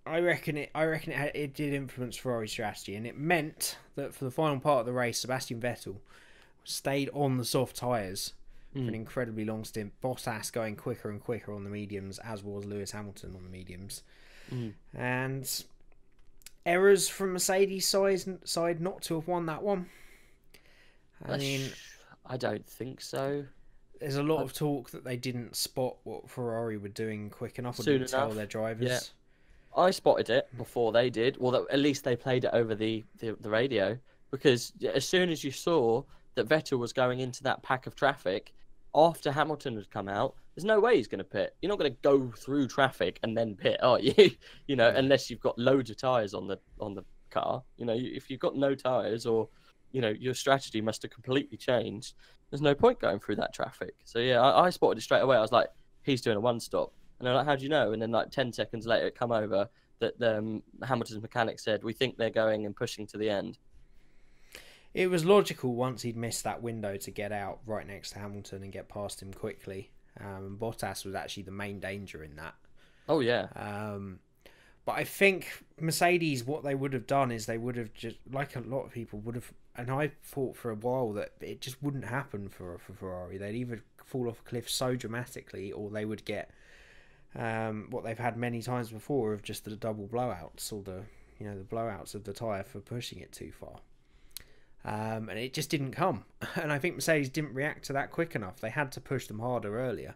reckon it did influence Ferrari's strategy, and it meant that for the final part of the race, Sebastian Vettel stayed on the soft tyres for an incredibly long stint. Bottas going quicker and quicker on the mediums, as was Lewis Hamilton on the mediums. And errors from Mercedes' side not to have won that one. I mean, I don't think so. There's a lot of talk that they didn't spot what Ferrari were doing quick enough, or Soon didn't tell enough. their drivers. Yeah. I spotted it before they did. Well, at least they played it over the radio, because as soon as you saw that Vettel was going into that pack of traffic, after Hamilton had come out, there's no way he's going to pit. You're not going to go through traffic and then pit, are you? You know, unless you've got loads of tyres on the car. You know, if you've got no tyres, or, you know, your strategy must have completely changed, there's no point going through that traffic. So yeah, I spotted it straight away. I was like, he's doing a one stop. And they're like, how do you know? And then like 10 seconds later, it come over that Hamilton's mechanic said, we think they're going and pushing to the end. It was logical once he'd missed that window to get out right next to Hamilton and get past him quickly. Bottas was actually the main danger in that. Oh, yeah. But I think Mercedes, what they would have done is they would have just, like a lot of people would have, and I thought for a while that it just wouldn't happen for Ferrari. They'd either fall off a cliff so dramatically, or they would get what they've had many times before of just the double blowouts, or the blowouts of the tyre for pushing it too far. And it just didn't come. And I think Mercedes didn't react to that quick enough. They had to push them harder earlier.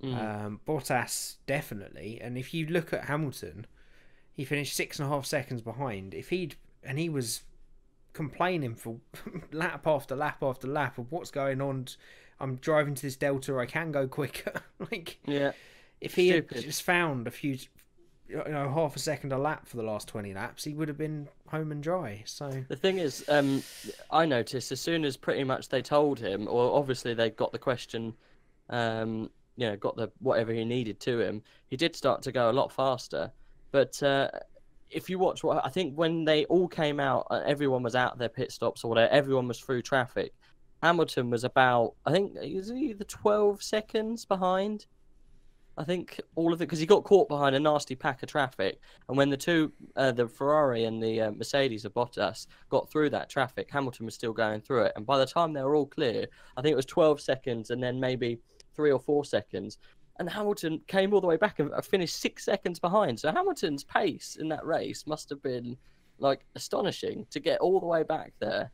Bottas, definitely. And if you look at Hamilton, he finished 6.5 seconds behind. He was complaining for lap after lap after lap of what's going on. I'm driving to this delta, I can go quicker. If he had just found a few... half a second a lap for the last 20 laps, he would have been home and dry. So the thing is, I noticed as soon as pretty much they told him, or obviously they got the question, got the whatever he needed to him, he did start to go a lot faster. But if you watch what I think when they all came out, everyone was out of their pit stops or whatever, everyone was through traffic. Hamilton was about, I think, he was either 12 seconds behind. I think all of it, because he got caught behind a nasty pack of traffic, and when the two, the Ferrari and the Mercedes of Bottas got through that traffic, Hamilton was still going through it, and by the time they were all clear, I think it was 12 seconds and then maybe 3 or 4 seconds, and Hamilton came all the way back and finished 6 seconds behind. So Hamilton's pace in that race must have been like astonishing to get all the way back there.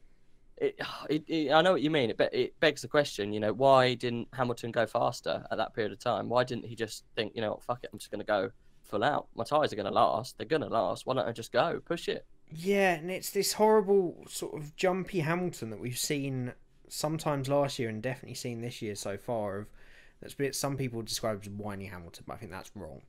I know what you mean. It begs the question, why didn't Hamilton go faster at that period of time? Why didn't he just think, fuck it, I'm just going to go full out. My tyres are going to last. They're going to last. Why don't I just go? Push it. Yeah, and it's this horrible sort of jumpy Hamilton that we've seen sometimes last year and definitely seen this year so far, of some people describe as whiny Hamilton, but I think that's wrong.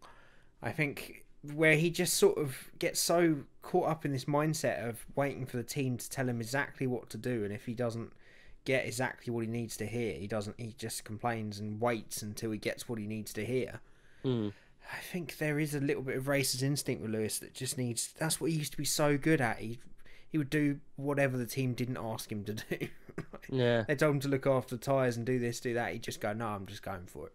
I think where he just sort of gets so caught up in this mindset of waiting for the team to tell him exactly what to do, and if he doesn't get exactly what he needs to hear, he just complains and waits until he gets what he needs to hear. I think there is a little bit of racer's instinct with Lewis that just needs. That's what he used to be so good at. He would do whatever the team didn't ask him to do. Yeah. They told him to look after the tyres and do this, do that. He'd just go, no, I'm just going for it.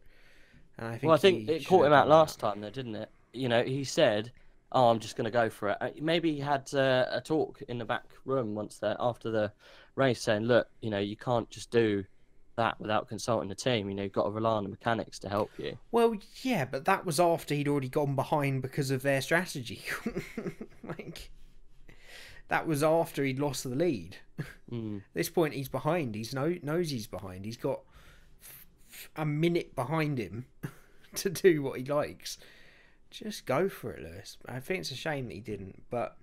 And I think it caught him out last time, though, didn't it? He said, "Oh, I'm just going to go for it." Maybe he had a talk in the back room once there after the race, saying, "Look, you can't just do that without consulting the team. You've got to rely on the mechanics to help you." Well, yeah, but that was after he'd already gone behind because of their strategy. That was after he'd lost the lead. At this point, he's behind. He knows he's behind. He's got a minute behind him to do what he likes. Just go for it, Lewis. I think it's a shame that he didn't. But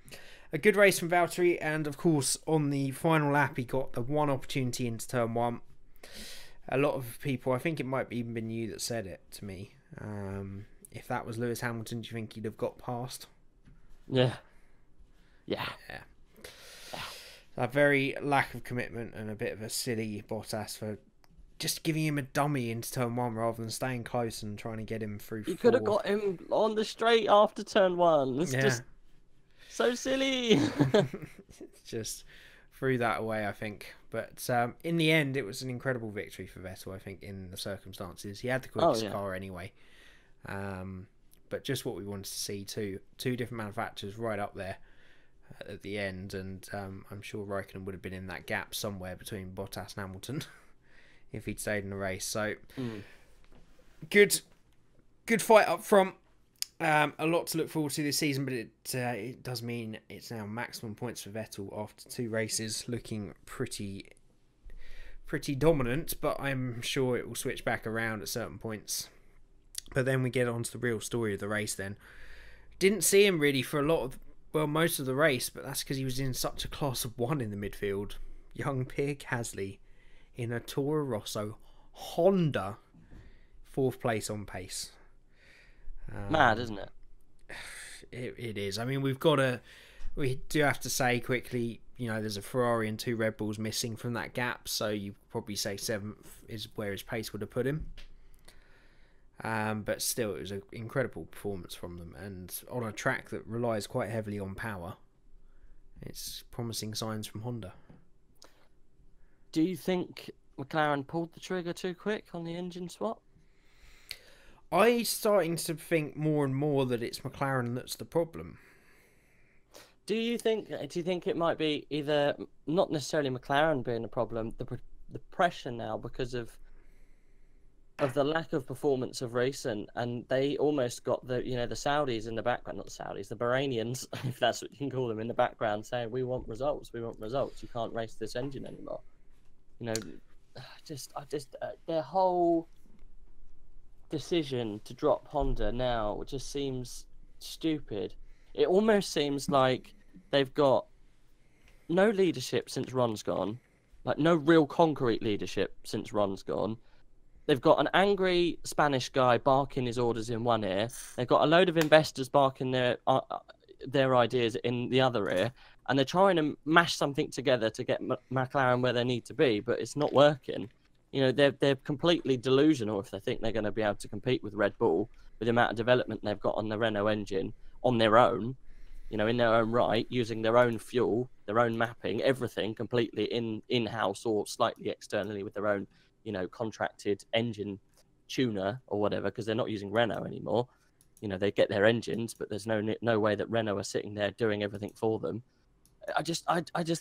a good race from Valtteri. And, of course, on the final lap, he got the one opportunity into turn one. A lot of people, I think it might have even been you that said it to me. If that was Lewis Hamilton, do you think he'd have got past? Yeah. A very lack of commitment and a bit of a silly Bottas for just giving him a dummy into turn one rather than staying close and trying to get him through. You could have got him on the straight after turn one. It's just so silly. Just threw that away, I think. But in the end, it was an incredible victory for Vettel, I think, in the circumstances. He had the quickest car anyway. But just what we wanted to see, two different manufacturers right up there at the end. And I'm sure Raikkonen would have been in that gap somewhere between Bottas and Hamilton if he'd stayed in the race. So good fight up front. A lot to look forward to this season, but it does mean it's now maximum points for Vettel after 2 races, looking pretty dominant, but I'm sure it will switch back around at certain points. But then we get on to the real story of the race then. Didn't see him really for most of the race, but that's because he was in such a class of 1 in the midfield. Young Pierre Gasly in a Toro Rosso Honda, 4th place on pace. Mad, isn't it? It is. I mean, we do have to say quickly, there's a Ferrari and 2 Red Bulls missing from that gap, so you probably say 7th is where his pace would have put him. But still, it was an incredible performance from them, and on a track that relies quite heavily on power, it's promising signs from Honda. Do you think McLaren pulled the trigger too quick on the engine swap? I'm starting to think more and more that it's McLaren that's the problem. Do you think it might be either not necessarily McLaren being the problem, the pressure now because of the lack of performance of racing, and they almost got the Saudis in the background, not the Saudis, the Bahrainians, if that's what you can call them, in the background saying, we want results, you can't race this engine anymore. Their whole decision to drop Honda now just seems stupid. It almost seems like they've got no leadership since Ron's gone, like no real concrete leadership since Ron's gone. They've got an angry Spanish guy barking his orders in one ear. They've got a load of investors barking their ideas in the other ear, and they're trying to mash something together to get McLaren where they need to be, but it's not working. They're completely delusional if they think they're going to be able to compete with Red Bull with the amount of development they've got on the Renault engine on their own, in their own right, using their own fuel, their own mapping, everything completely in-house or slightly externally with their own, contracted engine tuner or whatever, because they're not using Renault anymore. They get their engines, but there's no way that Renault are sitting there doing everything for them. I just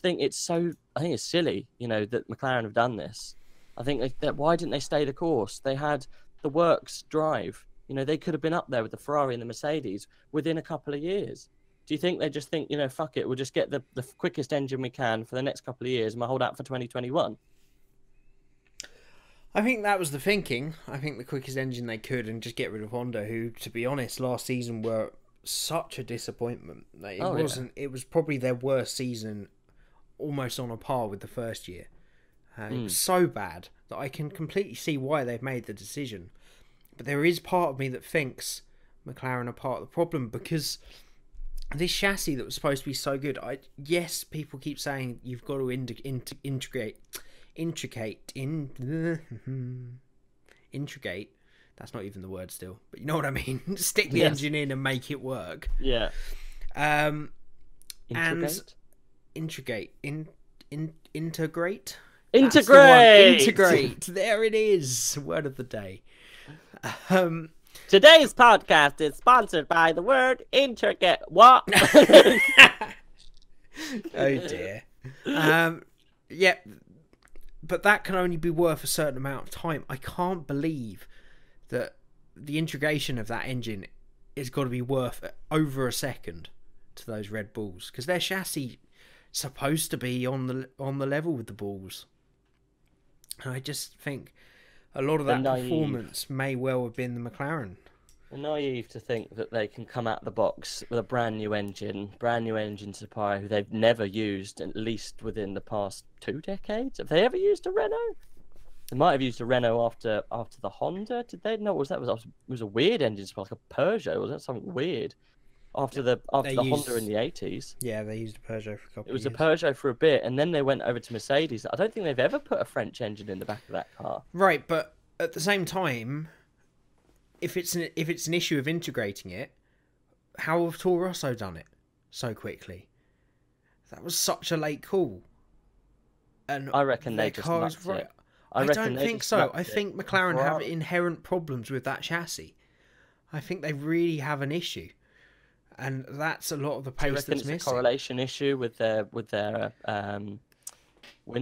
think it's silly, that McLaren have done this. I think that why didn't they stay the course? They had the works drive. They could have been up there with the Ferrari and the Mercedes within a couple of years. Do you think they just think, fuck it, we'll just get the quickest engine we can for the next couple of years and we'll hold out for 2021? I think that was the thinking. I think the quickest engine they could and just get rid of Honda, who, to be honest, last season were such a disappointment. It was probably their worst season, almost on a par with the first year. It was so bad that I can completely see why they've made the decision. But there is part of me that thinks McLaren are part of the problem, because this chassis that was supposed to be so good, yes, people keep saying you've got to integrate. That's not even the word still, but you know what I mean. Stick the engine in and make it work. Yeah. And integrate. Integrate. Integrate. There it is. Word of the day. Today's podcast is sponsored by the word intricate. What? Oh dear. Yeah, but that can only be worth a certain amount of time. I can't believe that the integration of that engine has got to be worth over a second to those Red Bulls, because their chassis supposed to be on the level with the Bulls. And I just think a lot of that performance may well have been the McLaren. They're naive to think that they can come out the box with a brand new engine supplier who they've never used, at least within the past 2 decades. Have they ever used a Renault? They might have used a Renault after the Honda. Did they? No, it was a weird engine, like a Peugeot. Was that something weird? After the Honda in the 80s. Yeah, they used a Peugeot for a couple of years. It was a Peugeot for a bit, and then they went over to Mercedes. I don't think they've ever put a French engine in the back of that car. Right, but at the same time, if it's an issue of integrating it, how have Toro Rosso done it so quickly? That was such a late call. And I reckon they just mucked it. I don't think so. I think McLaren have inherent problems with that chassis. I think they really have an issue. And that's a lot of the pace that's missing. It's a correlation issue with their wind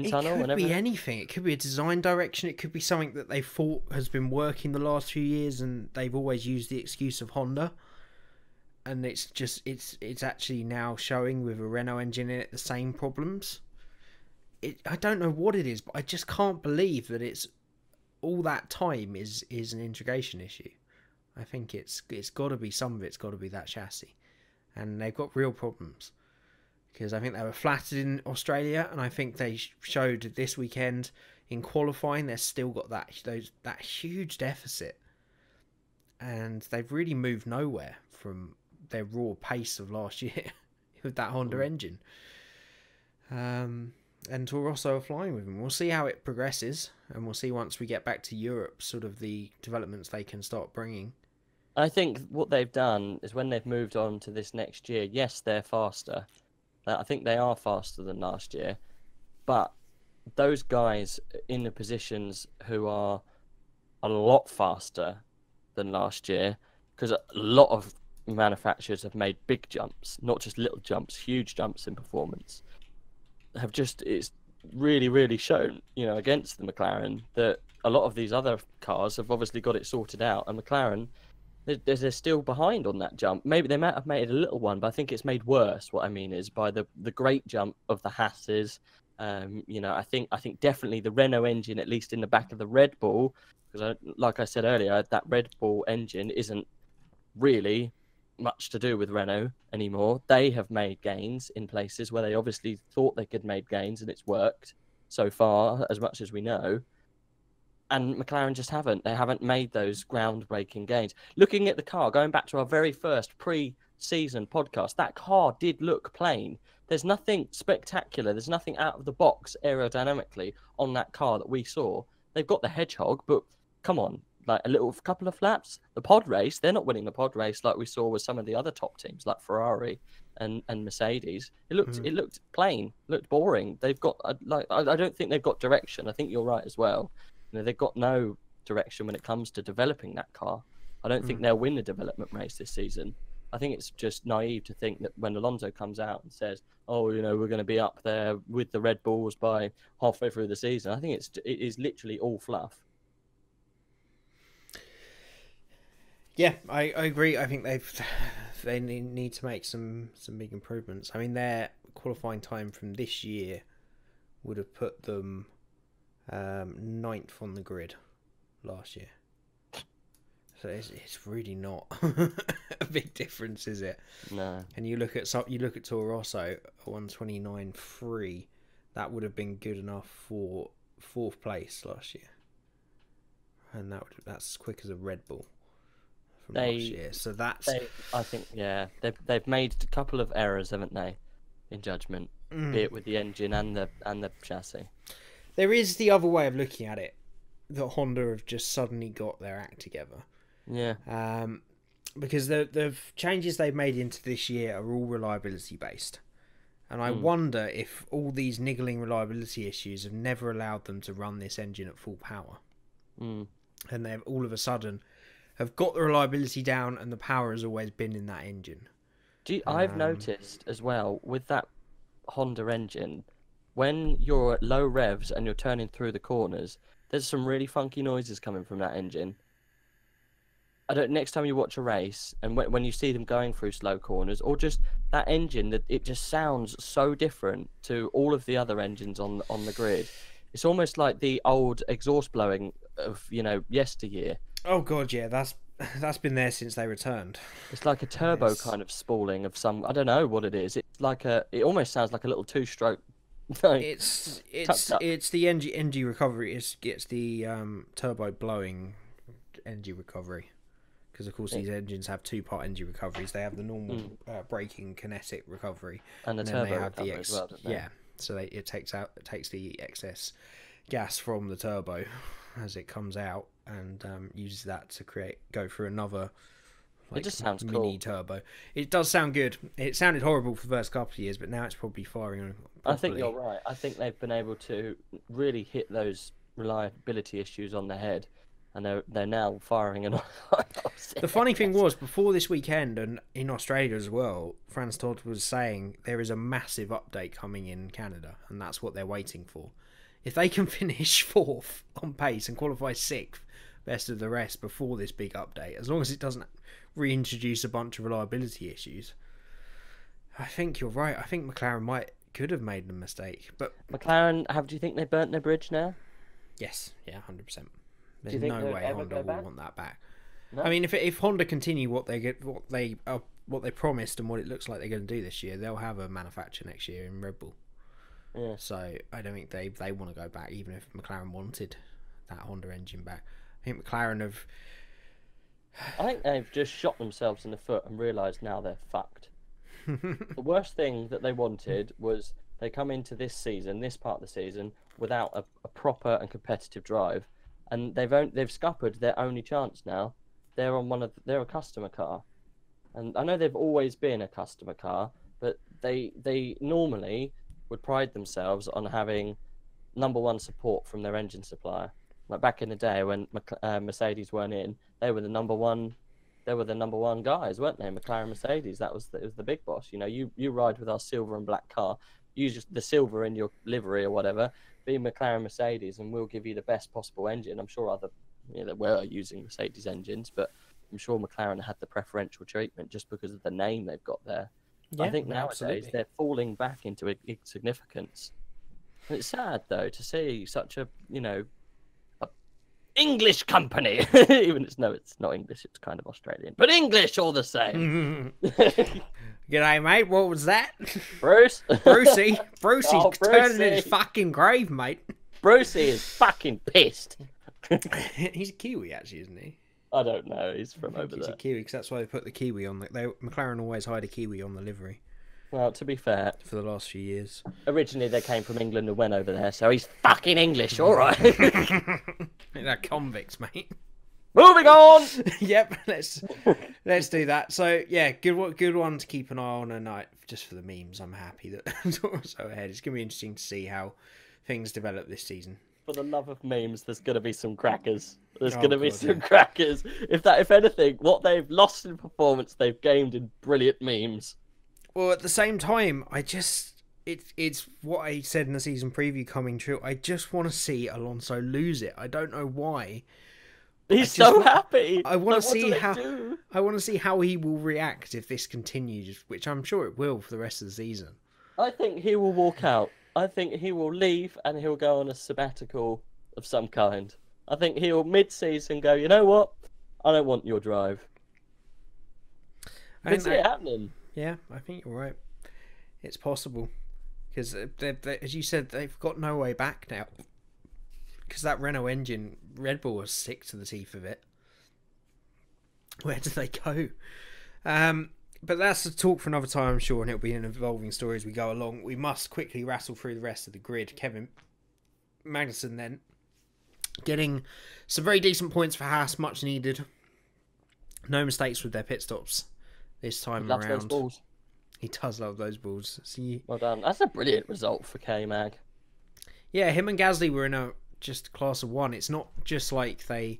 tunnel. It could be anything. It could be a design direction. It could be something that they thought has been working the last few years, and they've always used the excuse of Honda. And it's actually now showing with a Renault engine in it the same problems. I don't know what it is, but I just can't believe that it's all that time is an integration issue. I think it's got to be, some of it's got to be that chassis. And they've got real problems, because I think they were flattered in Australia, and I think they showed this weekend in qualifying they've still got that huge deficit, and they've really moved nowhere from their raw pace of last year with that Honda engine. And Toro Rosso are flying with them. We'll see how it progresses, and we'll see once we get back to Europe sort of the developments they can start bringing. I think what they've done is when they've moved on to this next year, yes, they're faster. I think they are faster than last year. But those guys in the positions who are a lot faster than last year, because a lot of manufacturers have made big jumps, not just little jumps, huge jumps in performance, it's really, really shown, against the McLaren, that a lot of these other cars have obviously got it sorted out, and McLaren, they're still behind on that jump. Maybe they might have made a little one, but I think it's made worse. What I mean is by the great jump of the Hasses. I think definitely the Renault engine, at least in the back of the Red Bull, because like I said earlier, that Red Bull engine isn't really much to do with Renault anymore. They have made gains in places where they obviously thought they could make gains, and it's worked so far, as much as we know. And McLaren just haven't. They haven't made those groundbreaking gains. Looking at the car, going back to our very first pre-season podcast, that car did look plain. There's nothing spectacular. There's nothing out of the box aerodynamically on that car that we saw. They've got the Hedgehog, but come on, like a couple of flaps. The pod race, they're not winning the pod race like we saw with some of the other top teams like Ferrari and Mercedes. It looked plain, looked boring. They've got I don't think they've got direction. I think you're right as well. They've got no direction when it comes to developing that car. I don't think they'll win the development race this season. I think it's just naive to think that when Alonso comes out and says, "Oh, we're going to be up there with the Red Bulls by halfway through the season," I think it is literally all fluff. Yeah, I agree. I think they need to make some big improvements. I mean, their qualifying time from this year would have put them 9th on the grid last year. So it's really not a big difference, is it? No. And you look at Toro Rosso 129.3, that would have been good enough for 4th place last year, and that's as quick as a Red Bull from last year. So that's I think they've made a couple of errors, haven't they, in judgment, be it with the engine and the chassis. There is the other way of looking at it, that Honda have just suddenly got their act together. Yeah. Because the changes they've made into this year are all reliability based. And I wonder if all these niggling reliability issues have never allowed them to run this engine at full power. And they've all of a sudden have got the reliability down, and the power has always been in that engine. I've noticed as well with that Honda engine, when you're at low revs and you're turning through the corners, there's some really funky noises coming from that engine. Next time you watch a race, and when you see them going through slow corners, or just that engine, that it just sounds so different to all of the other engines on the grid. It's almost like the old exhaust blowing of yesteryear. Oh god, yeah, that's been there since they returned. It's like a turbo kind of spooling of some. I don't know what it is. It's like it almost sounds like a little 2-stroke. It's the NG recovery. It's the turbo blowing NG recovery. Because of course these engines have 2-part NG recoveries. They have the normal braking kinetic recovery, and the then turbo they have recovery as well, don't they? Yeah, so it takes the excess gas from the turbo as it comes out, and uses that to go through another. It just sounds mini cool. turbo. It does sound good. It sounded horrible for the first couple of years, but now it's probably firing on. I think you're right. I think they've been able to really hit those reliability issues on the head, and they're now firing an. The funny thing was, before this weekend and in Australia as well, Franz Todt was saying there is a massive update coming in Canada, and that's what they're waiting for. If they can finish 4th on pace and qualify 6th, best of the rest before this big update, as long as it doesn't reintroduce a bunch of reliability issues, I think you're right. I think McLaren could have made a mistake, but McLaren, do you think they burnt their bridge now? Yes, yeah, 100%. There's no way Honda will want that back. No? I mean, if Honda continue what they promised and what it looks like they're going to do this year, they'll have a manufacturer next year in Red Bull. Yeah. So I don't think they want to go back, even if McLaren wanted that Honda engine back. I think McLaren have. I think they've just shot themselves in the foot and realised now they're fucked. The worst thing that they wanted was they come into this part of the season, without a proper and competitive drive, and they've scuppered their only chance now. They're a customer car, and I know they've always been a customer car, but they normally would pride themselves on having #1 support from their engine supplier. Like back in the day when Mercedes weren't in, they were the number one. They were the #1 guys, weren't they? McLaren, Mercedes. It was the big boss. You ride with our silver and black car. Use just the silver in your livery or whatever. Be McLaren, Mercedes, and we'll give you the best possible engine. I'm sure they were using Mercedes engines, but I'm sure McLaren had the preferential treatment just because of the name they've got there. Yeah, I think nowadays they're falling back into insignificance. And it's sad though to see such a English company, even it's not English, it's kind of Australian, but English all the same. G'day, mate. What was that? Bruce? Brucey's Oh, turning in his fucking grave, mate. Brucey is fucking pissed. He's a Kiwi, actually, isn't he? I don't know. He's from over there. He's a Kiwi, because that's why they put the Kiwi on. McLaren always hide a Kiwi on the livery. Well, to be fair, for the last few years. Originally, they came from England and went over there, so he's fucking English, all right. They're convicts, mate. Moving on. Yep, let's do that. So yeah, good one to keep an eye on tonight, just for the memes. I'm happy that Toro Rosso ahead. It's gonna be interesting to see how things develop this season. For the love of memes, there's gonna be some crackers. Crackers. If anything, what they've lost in performance, they've gained in brilliant memes. Well, at the same time, it's what I said in the season preview coming true. I just want to see Alonso lose it. I don't know why. He's so happy. I want to see how he will react if this continues, which I'm sure it will for the rest of the season. I think he will walk out. I think he will leave and he'll go on a sabbatical of some kind. I think he'll mid-season go, you know what? I don't want your drive. I can see it happening. Yeah, I think you're right. It's possible. Because, as you said, they've got no way back now. because that Renault engine, Red Bull was sick to the teeth of it. Where do they go? But that's a talk for another time, I'm sure, and it'll be an evolving story as we go along. We must quickly rattle through the rest of the grid. Kevin Magnussen then getting some very decent points for Haas, much needed. No mistakes with their pit stops this time around. Those balls. He does love those balls. Well done. That's a brilliant result for K-Mag. Yeah, him and Gasly were in a just class of one. It's not just like they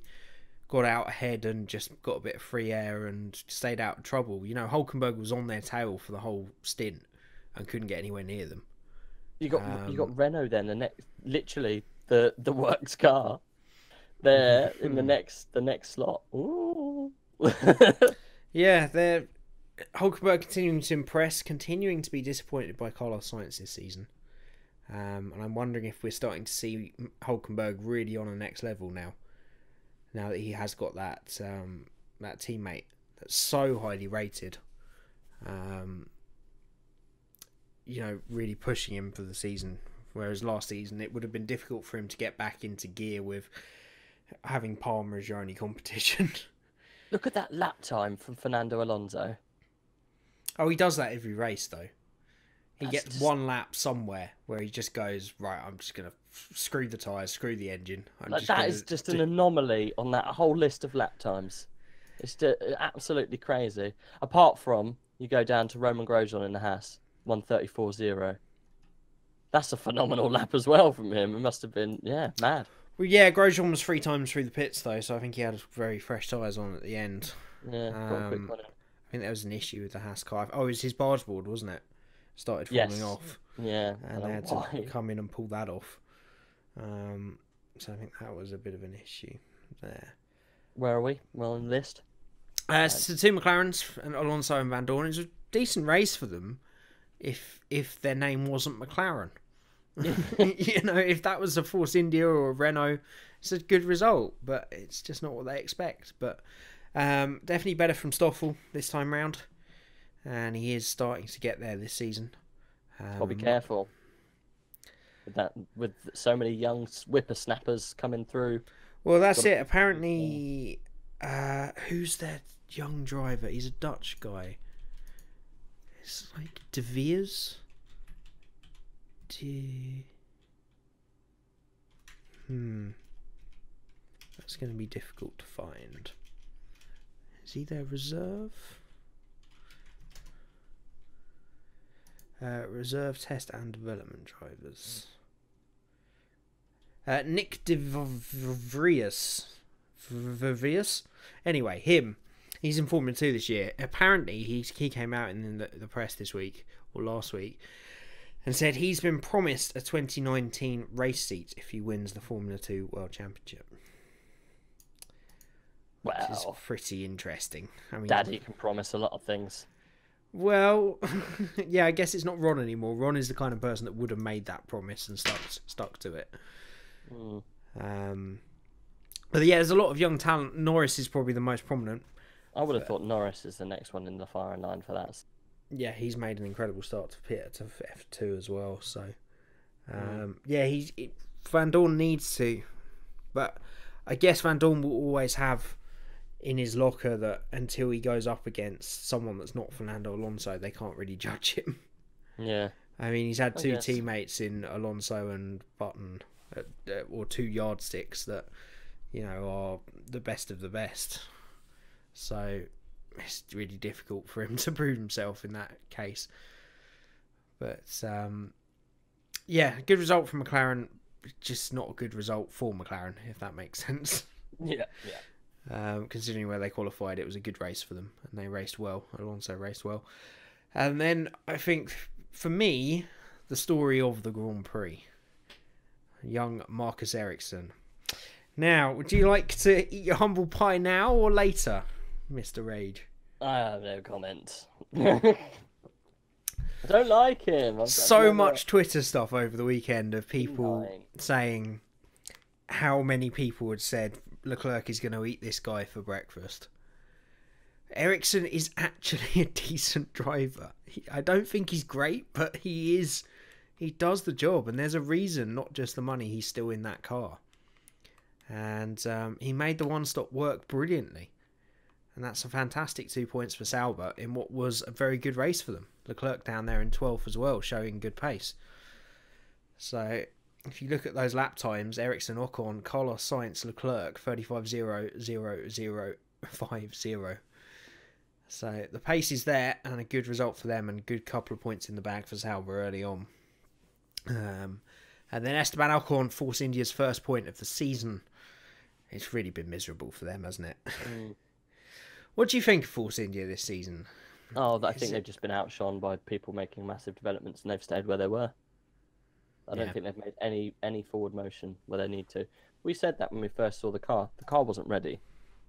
got out ahead and just got a bit of free air and stayed out of trouble. You know, Hulkenberg was on their tail for the whole stint and couldn't get anywhere near them. You got Renault then, literally the works car there in the next slot. Ooh. Yeah, they're Hulkenberg continuing to impress, continuing to be disappointed by Carlos Sainz this season. And I'm wondering if we're starting to see Hulkenberg really on a next level now. Now that he has got that teammate that's so highly rated, really pushing him for the season. Whereas last season it would have been difficult for him to get back into gear with having Palmer as your only competition. Look at that lap time from Fernando Alonso. Oh, he does that every race though. He gets one lap somewhere where he just goes, right, I'm just going to screw the tyres, screw the engine. That is just an anomaly on that whole list of lap times. It's absolutely crazy. Apart from, you go down to Roman Grosjean in the Haas, 1:34.0. That's a phenomenal lap as well from him. It must have been, mad. Well, yeah, Grosjean was 3 times through the pits though, so I think he had very fresh tyres on at the end. Yeah, got a quick one. I think there was an issue with the Haas car. Oh, it was his barge board, wasn't it? Started falling off. Yeah. And they had to come in and pull that off. So I think that was a bit of an issue there. Where are we? Well, on the list? So 2 McLarens, and Alonso and Van Dorn. It was a decent race for them if their name wasn't McLaren. If that was a Force India or a Renault, it's a good result, but it's just not what they expect. But definitely better from Stoffel this time round. And he is starting to get there this season. Got to be careful with so many young whippersnappers coming through. Well, that's it. Apparently, who's their young driver? He's a Dutch guy. It's like De Veers. That's going to be difficult to find. Is he their reserve? Reserve test and development drivers. Nick de Vries. Anyway, him. He's in Formula 2 this year. Apparently, he came out in the press this week, or last week, and said he's been promised a 2019 race seat if he wins the Formula 2 World Championship. Wow. Which is pretty interesting. I mean, Daddy can promise a lot of things. Well, yeah, I guess it's not Ron anymore. Ron is the kind of person that would have made that promise and stuck to it. But yeah, there's a lot of young talent. Norris is probably the most prominent. I would have thought Norris is the next one in the firing line for that. Yeah, he's made an incredible start to F2 as well. So, Van Dorn needs to, but I guess Van Dorn will always have in his locker that until he goes up against someone that's not Fernando Alonso, they can't really judge him. Yeah. I mean, he's had 2 teammates in Alonso and Button, or 2 yardsticks that, are the best of the best. So it's really difficult for him to prove himself in that case. But, good result from McLaren, just not a good result for McLaren, if that makes sense. Yeah. Considering where they qualified, it was a good race for them, and they raced well. Alonso raced well. And then I think, for me, the story of the Grand Prix, young Marcus Ericsson. Now, would you like to eat your humble pie now or later, Mr. Rage? I have no comment. I don't like him. So much Twitter stuff over the weekend of people saying how many people had said Leclerc is going to eat this guy for breakfast. Ericsson is actually a decent driver. I don't think he's great, but he does the job, and there's a reason, not just the money, he's still in that car. and he made the one-stop work brilliantly. And that's a fantastic 2 points for Sauber in what was a very good race for them. Leclerc down there in 12th as well, showing good pace. So if you look at those lap times, Ericsson, Ocon, Carlos Sainz, Leclerc, 35.00050. So the pace is there, and a good result for them, and a good couple of points in the bag for Sauber early on. And then Esteban Ocon, Force India's first point of the season. It's really been miserable for them, hasn't it? What do you think of Force India this season? Oh, I think they've just been outshone by people making massive developments, and they've stayed where they were. I don't think they've made any forward motion where they need to. We said that when we first saw the car. The car wasn't ready.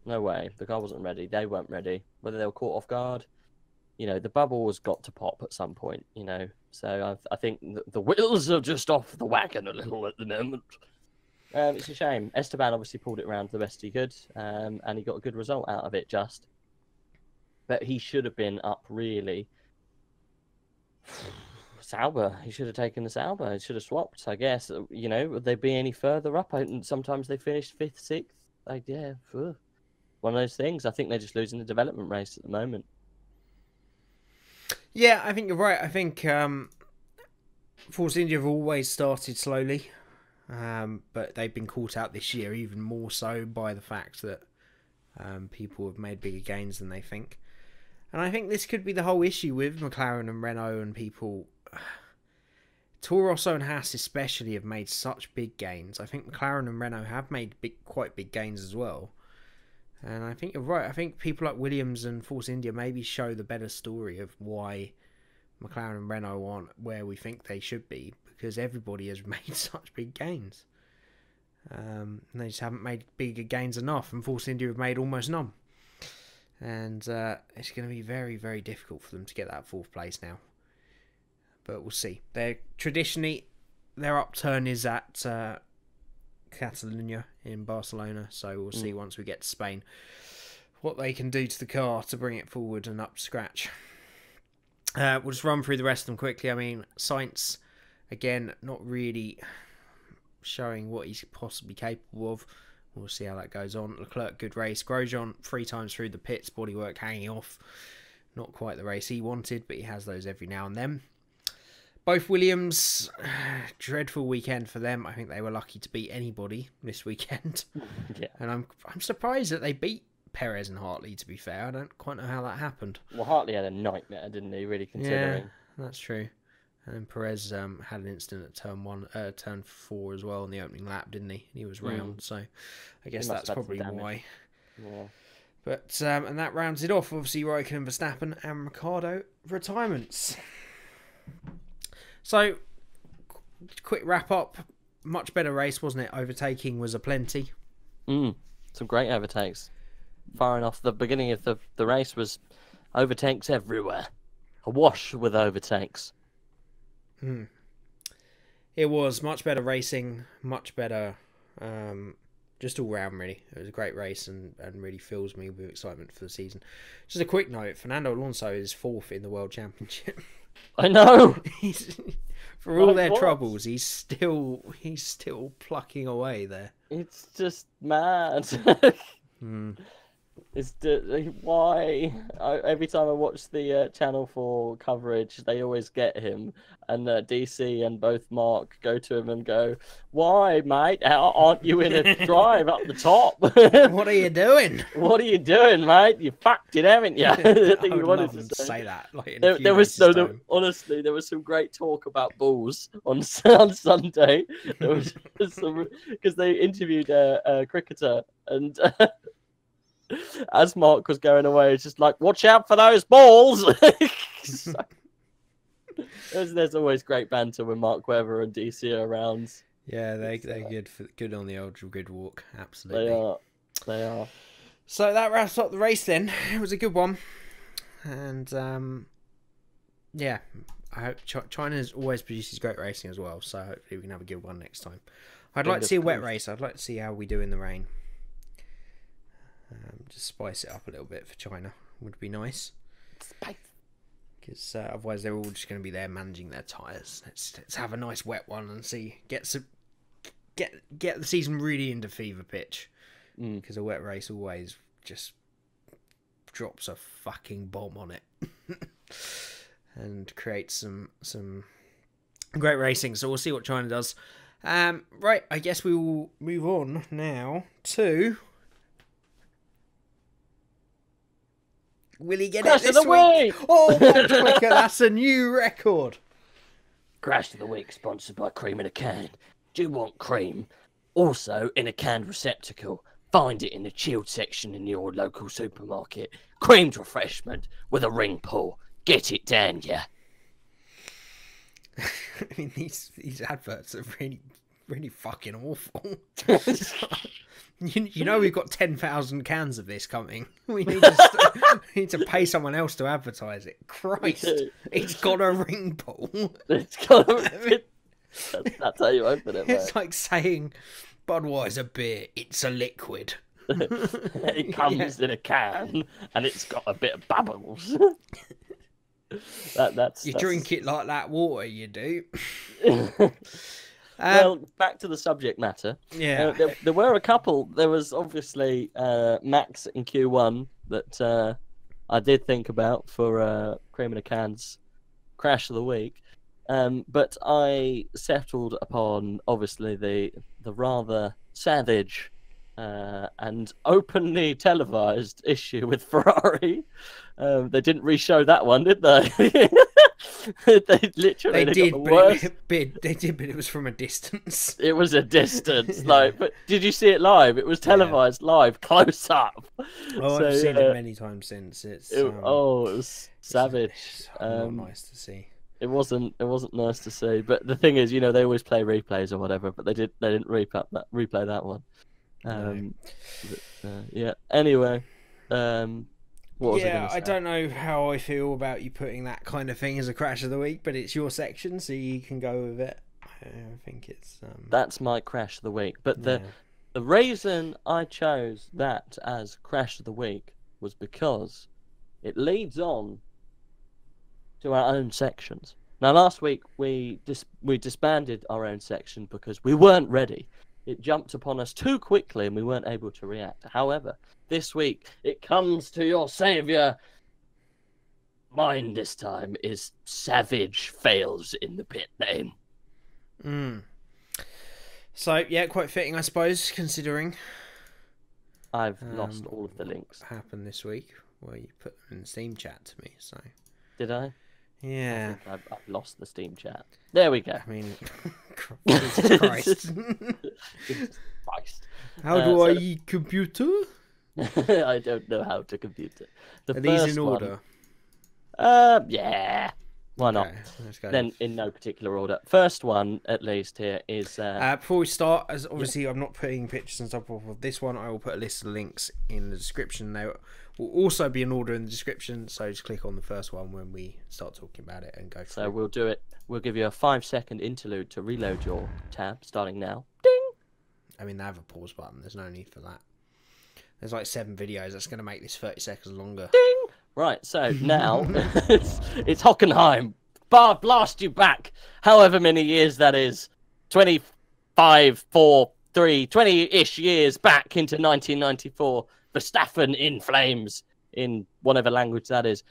No way. The car wasn't ready. They weren't ready. Whether they were caught off guard, the bubble has got to pop at some point, So I think the wheels are just off the wagon a little at the moment. It's a shame. Esteban obviously pulled it around the best he could, and he got a good result out of it just. But he should have been up really. Sauber. He should have taken the Sauber. He should have swapped, I guess. Would they be any further up? Sometimes they finished 5th, 6th. One of those things. I think they're just losing the development race at the moment. Yeah, I think you're right. I think Force India have always started slowly, but they've been caught out this year even more so by the fact that people have made bigger gains than they think. And I think this could be the whole issue with McLaren and Renault and people. Toro Rosso and Haas especially have made such big gains. I think McLaren and Renault have made quite big gains as well. And I think you're right. I think people like Williams and Force India maybe show the better story of why McLaren and Renault aren't where we think they should be, because everybody has made such big gains. And they just haven't made bigger gains enough, and Force India have made almost none. And it's going to be very, very difficult for them to get that 4th place now. But we'll see. Traditionally, their upturn is at Catalonia in Barcelona, so we'll see once we get to Spain what they can do to the car to bring it forward and up to scratch. We'll just run through the rest of them quickly. I mean, Sainz, again, not really showing what he's possibly capable of. We'll see how that goes on. Leclerc, good race. Grosjean, 3 times through the pits, bodywork hanging off. Not quite the race he wanted, but he has those every now and then. Both Williams, dreadful weekend for them. I think they were lucky to beat anybody this weekend. Yeah. And I'm surprised that they beat Perez and Hartley, to be fair. I don't quite know how that happened. Well, Hartley had a nightmare, didn't he, really, considering? Yeah, that's true. And then Perez had an incident at turn 4 as well in the opening lap, didn't he? He was round, so I guess that's probably why. Yeah. But and that rounds it off. Obviously, Raikkonen, Verstappen, and Ricciardo retirements. So, quick wrap up. Much better race, wasn't it? Overtaking was aplenty. Some great overtakes. Far enough. The beginning of the race was overtakes everywhere. Awash with overtakes. It was much better racing, much better, just all round really. It was a great race and really fills me with excitement for the season. Just a quick note, Fernando Alonso is 4th in the World Championship. I know! For all their troubles, he's still plucking away there. It's just mad. It's why every time I watch the Channel 4 coverage, they always get him, and DC and both Mark go to him and go, "Why, mate? Aren't you in a drive up the top? What are you doing? What are you doing, mate? You fucked it, haven't you?" I think he wanted to say that. Like Honestly, there was some great talk about bulls on Sunday. There was some because they interviewed a cricketer and. As Mark was going away, it's just like, watch out for those balls. There's always great banter when Mark Webber and DC are around. Yeah, they're good on the old grid walk. Absolutely, they are. So that wraps up the race. Then it was a good one, and yeah, I hope China always produces great racing as well. So hopefully we can have a good one next time. I'd like to see a wet race. I'd like to see how we do in the rain. Just spice it up a little bit for China would be nice. Because otherwise they're all just going to be there managing their tyres. Let's have a nice wet one and get get the season really into fever pitch, Mm. because a wet race always just drops a fucking bomb on it and creates some great racing. So we'll see what China does. Right, I guess we will move on now to... Will he get Crash it of this the week? week! Oh, watch clicker, that's a new record. Crash of the week, sponsored by Cream in a Can. Do you want cream? Also in a canned receptacle. Find it in the chilled section in your local supermarket. Creamed refreshment with a ring pull. Get it down, yeah. I mean, these adverts are really fucking awful. You know we've got 10,000 cans of this coming. We need to pay someone else to advertise it. Christ, it's got a ring pull. It's got a... That's how you open it, mate. It's like saying Budweiser beer, it's a liquid. It comes in a can and it's got a bit of bubbles. That's drink it like that water, you do. Well, back to the subject matter. Yeah. There were a couple. There was obviously Max in Q1 that I did think about for Cream in a Can's Crash of the Week. But I settled upon, obviously, the rather savage and openly televised issue with Ferrari. They didn't re-show that one, did they? They literally did, got the worst. They did, but it was from a distance. It was a distance, but did you see it live? It was televised live, close up. Oh, I've seen it many times since. It was savage. It's not nice to see. It wasn't nice to see. But the thing is, they always play replays or whatever, but they didn't replay that one. Yeah. Anyway, what was I don't know how I feel about you putting that kind of thing as a Crash of the Week, but it's your section, so you can go with it. I think it's that's my Crash of the Week. But the reason I chose that as Crash of the Week was because it leads on to our own sections. Now, last week we disbanded our own section because we weren't ready. It jumped upon us too quickly and we weren't able to react. However, this week it comes to your saviour. Mine this time is Savage Fails in the Pit Lane. So, yeah, quite fitting, I suppose, considering I've lost all of the links. Happened this week. Well, you put them in the Steam chat to me, so... Did I? Yeah. I think I've lost the Steam chat. There we go. I mean, Jesus Christ. Christ. How do I computer? I don't know how to compute it. Are these in order? Yeah. Why not? Okay, let's go. Then in no particular order. First one, at least, here is... before we start, as obviously I'm not putting pictures and stuff off of this one, I will put a list of links in the description. They will also be in order in the description, so just click on the first one when we start talking about it and go through. So we'll do it. We'll give you a 5-second interlude to reload your tab, starting now. Ding! I mean, they have a pause button. There's no need for that. There's like 7 videos. That's going to make this 30 seconds longer. Ding! Right, so now it's Hockenheim. Blast you back, however many years that is. 25, 4, 3, 20-ish years back into 1994. Verstappen in flames, in whatever language that is.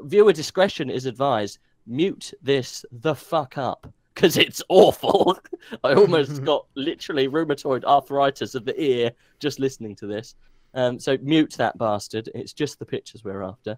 Viewer discretion is advised. Mute this the fuck up, because it's awful. I almost got literally rheumatoid arthritis of the ear just listening to this. So mute that bastard. It's just the pictures we're after.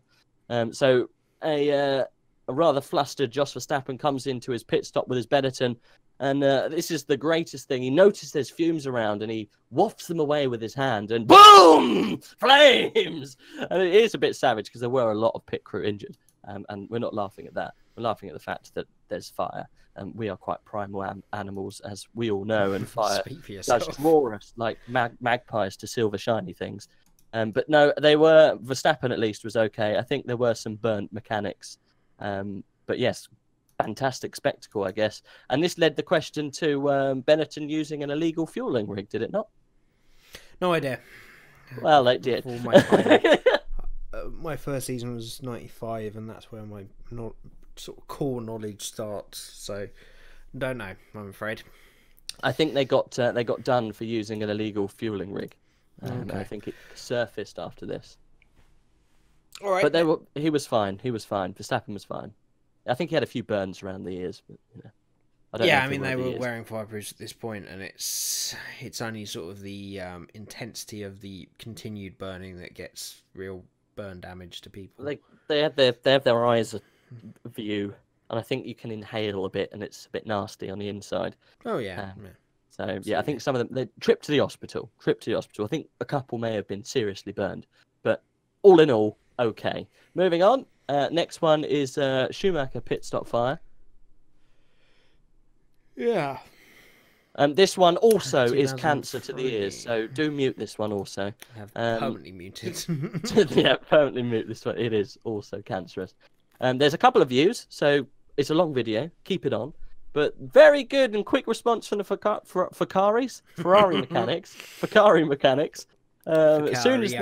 So a rather flustered Jos Verstappen comes into his pit stop with his Benetton, and this is the greatest thing. He noticed there's fumes around, and he wafts them away with his hand, and boom! Flames! And it is a bit savage, because there were a lot of pit crew injured, and we're not laughing at that. We're laughing at the fact that there's fire, and we are quite primal animals, as we all know, and fire does draw us like magpies to silver shiny things. But no, Verstappen at least was okay. I think there were some burnt mechanics. But yes, fantastic spectacle, I guess. And this led the question to Benetton using an illegal fueling rig, did it not? No idea. Well, it did. My first season was 95, and that's where my sort of core knowledge starts. So, don't know, I'm afraid. I think they got done for using an illegal fueling rig. And I think it surfaced after this. All right, But he was fine. He was fine. Verstappen was fine. I think he had a few burns around the ears, but I don't know. Yeah, I mean they were wearing fireproofs at this point, and it's only sort of the intensity of the continued burning that gets real burn damage to people. They have their eyes view, and I think you can inhale a bit, and it's a bit nasty on the inside. Oh yeah. So yeah, I think some of them they tripped to the hospital. I think a couple may have been seriously burned, but all in all, okay. Moving on. Next one is Schumacher pit stop fire. Yeah. This one also is cancer to the ears, so do mute this one also. I have permanently muted. Yeah, permanently mute this one. It is also cancerous. There's a couple of views, so it's a long video. Keep it on. But very good and quick response from the Ferrari mechanics. As soon as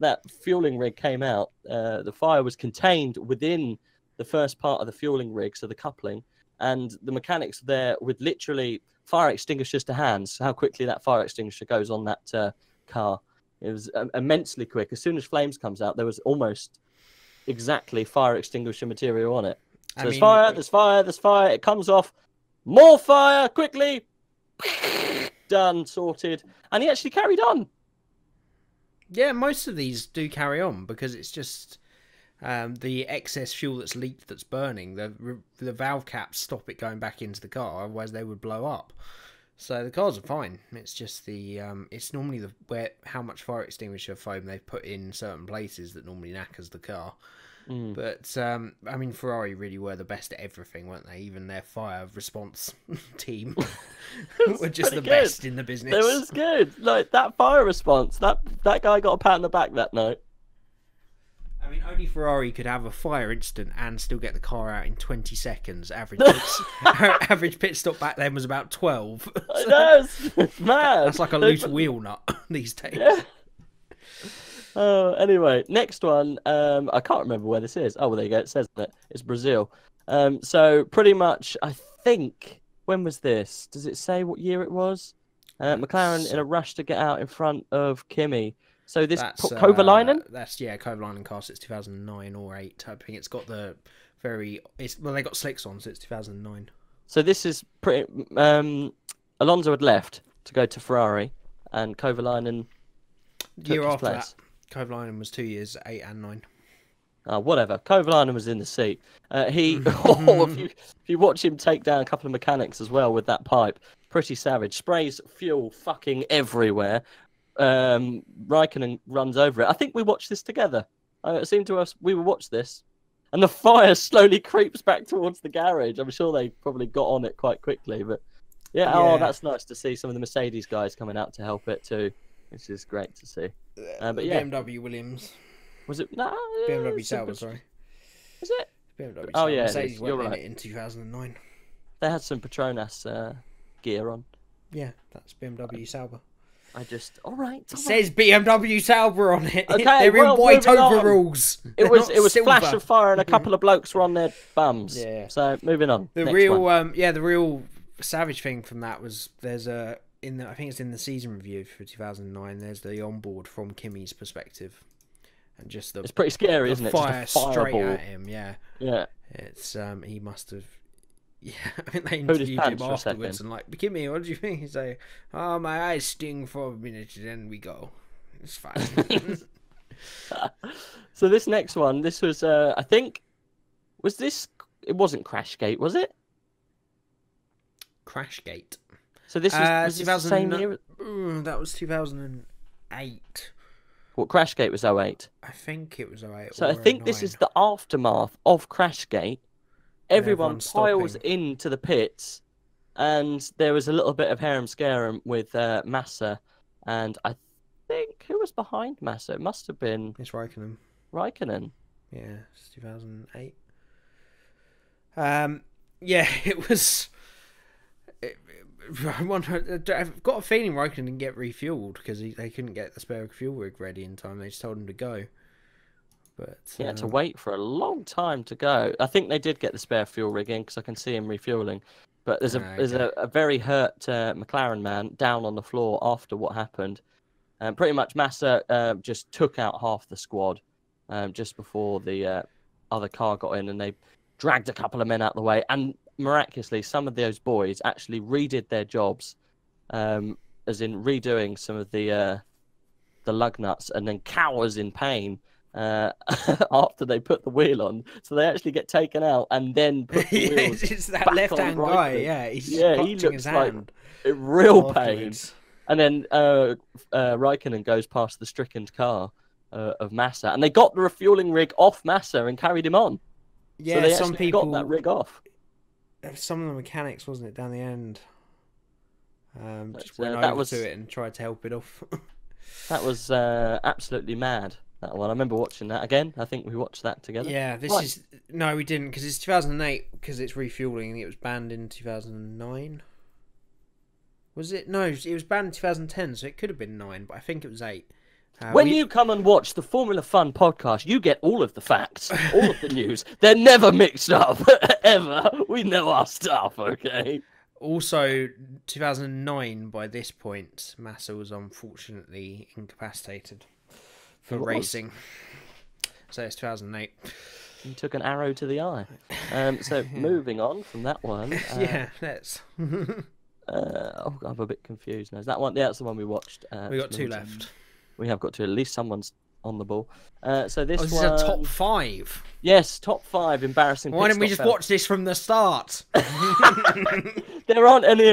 that fueling rig came out, the fire was contained within the first part of the fueling rig, so the coupling, and the mechanics there with literally fire extinguishers to hands. How quickly that fire extinguisher goes on that car. It was immensely quick. As soon as flames comes out, there was almost exactly fire extinguisher material on it. So there's fire. It comes off. More fire, quickly. Done, sorted. And he actually carried on. Yeah, most of these do carry on because it's just the excess fuel that's leaked that's burning. The valve caps stop it going back into the car, otherwise they would blow up. So the cars are fine. It's just it's normally how much fire extinguisher foam they've put in certain places that normally knackers the car. But I mean, Ferrari really were the best at everything, weren't they? Even their fire response team were just the best in the business. It was good. Like that fire response, that guy got a pat on the back that night. I mean, only Ferrari could have a fire incident and still get the car out in 20 seconds. Average pit stop back then was about 12. I know, it's mad. That's like a loose wheel nut these days. Yeah. Anyway, next one. I can't remember where this is. Oh, well, there you go. It says that it's Brazil. So pretty much, I think. When was this? Does it say what year it was? McLaren in a rush to get out in front of Kimi. So this Kovalainen? Kovalainen car. It's 2009 or 8. I think it's got they got slicks on, so it's 2009. So this is pretty. Alonso had left to go to Ferrari, and Kovalainen took Year his after place. that. Kovalainen was 2 years, 8 and 9. Whatever. Kovalainen was in the seat. If you watch him take down a couple of mechanics as well with that pipe, pretty savage. Sprays fuel fucking everywhere. Raikkonen runs over it. I think we watched this together. It seemed to us we watched this, and the fire slowly creeps back towards the garage. I'm sure they probably got on it quite quickly, but yeah. Oh, that's nice to see some of the Mercedes guys coming out to help it too. Which is great to see. But yeah. BMW Williams. Was it? No. BMW Sauber, sorry. Was it? BMW Oh, yeah. Mercedes You're went right. in it in 2009. They had some Petronas gear on. Yeah, that's BMW Sauber. All right. It says BMW Sauber on it. Okay, They're in white moving on. overalls. It was silver. flash of fire and a couple of blokes were on their bums. Yeah. So moving on. The Next real one. the real savage thing from that was I think it's in the season review for 2009. There's the onboard from Kimi's perspective, and just it's pretty scary, isn't it? Fire just a straight fireball. at him. Yeah. Yeah. It's he must have. Yeah, I think they Put his interviewed him pants for a afterwards second. and like, Kimi, what do you think? He's like, oh, my eyes sting for a minute, and then we go. It's fine. So this next one, this was I think, was this? It wasn't Crashgate, was it? Crashgate. So this was 2000. the same year. That was 2008. Well, Crashgate was 08. I think it was 08. So I think this is the aftermath of Crashgate. Everyone everyone's piles stopping. into the pits, and there was a little bit of harem scarum with Massa, and I think who was behind Massa? It must have been It's Raikkonen. Raikkonen. Yeah, it's 2008. Yeah, it was. I've got a feeling Raikkonen didn't get refueled because they couldn't get the spare fuel rig ready in time. They just told him to go. But He had to wait for a long time to go. I think they did get the spare fuel rig in because I can see him refueling. But there's a very hurt McLaren man down on the floor after what happened. And pretty much Massa just took out half the squad just before the other car got in, and they dragged a couple of men out of the way. And miraculously, some of those boys actually redid their jobs, as in redoing some of the lug nuts, and then cowers in pain after they put the wheel on. So they actually get taken out and then put the wheels it's that back left-hand on guy. rightly. Yeah, he looks his like hand in real afterwards. pain. And then Raikkonen goes past the stricken car of Massa, and they got the refueling rig off Massa and carried him on. Yeah, so they some actually people got that rig off. Some of the mechanics, wasn't it, down the end? Just But, went over to it and tried to help it off. That was absolutely mad. That one, I remember watching that again. I think we watched that together. Yeah, no, we didn't, because it's 2008, because it's refueling. It was banned in 2009. Was it? No, it was banned in 2010, so it could have been 9, but I think it was 8. When you come and watch the Formula Fun podcast, you get all of the facts, all of the news. They're never mixed up, ever. We know our stuff, okay? Also, 2009, by this point, Massa was unfortunately incapacitated for racing. So it's 2008. He took an arrow to the eye. So moving on from that one. Yeah, let's. I'm a bit confused now. Is that one? Yeah, that's the one we watched. We got 2 left. We have got 2. At least someone's on the ball. So this is one... a top 5. Yes, top 5 embarrassing. Why didn't we just watch this from the start? There aren't any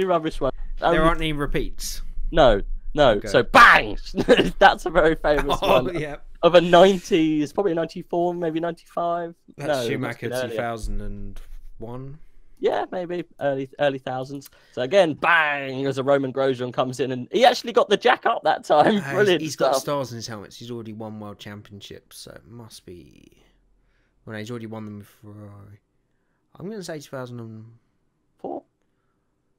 rubbish ones. There aren't any repeats. No. Okay. So bang! That's a very famous one. Yeah. Of a 90s, probably a 94, maybe 95. That's Schumacher 2001. Yeah, maybe early thousands. So again, bang! As a Roman Grosjean comes in, and he actually got the jack up that time. Brilliant. He's got stars in his helmets. He's already won world championships, so it must be. Well, he's already won them with Ferrari. I'm going to say 2004.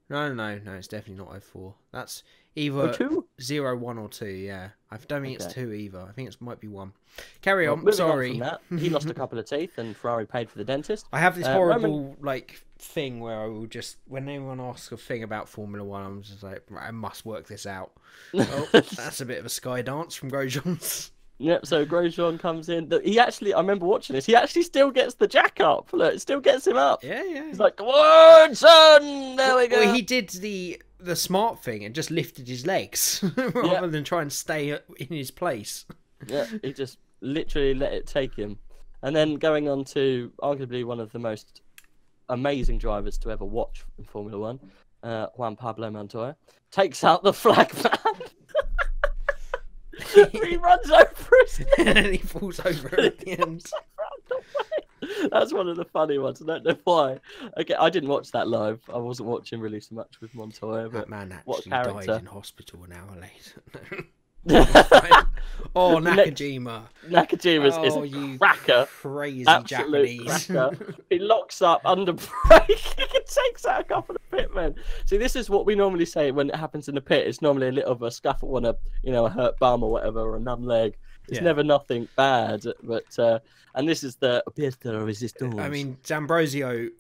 No, it's definitely not 04. That's either 0, 1 or 2. Yeah, I don't think it's 2 either. I think it might be 1. Carry on. Sorry. On from that, he lost a couple of teeth, and Ferrari paid for the dentist. I have this horrible thing where I will just, when anyone asks a thing about Formula 1, I'm just like, right, I must work this out. Oh, that's a bit of a sky dance from Grosjean's. Yep, so Grosjean comes in. He actually, I remember watching this, he actually still gets the jack up. Look, it still gets him up. Yeah. He's like, come on, son! There we go. Well, he did the smart thing and just lifted his legs rather than try and stay in his place. Yeah, he just literally let it take him. And then going on to arguably one of the most amazing drivers to ever watch in Formula 1, Juan Pablo Montoya, takes out the flag man. He runs over it. And he falls over at the end. That's one of the funny ones. I don't know why. Okay, I didn't watch that live. I wasn't watching really so much with Montoya. But that man actually died in hospital an hour later. Oh, Nakajima. Nakajima's is a cracker. Crazy Absolute Japanese. Cracker. He locks up under brake and takes out a couple of pitmen. See, this is what we normally say when it happens in the pit. It's normally a little of a scuffle on a hurt bum or whatever, or a numb leg. It's never nothing bad. But and this is the pièce de résistance. I mean, D'Ambrosio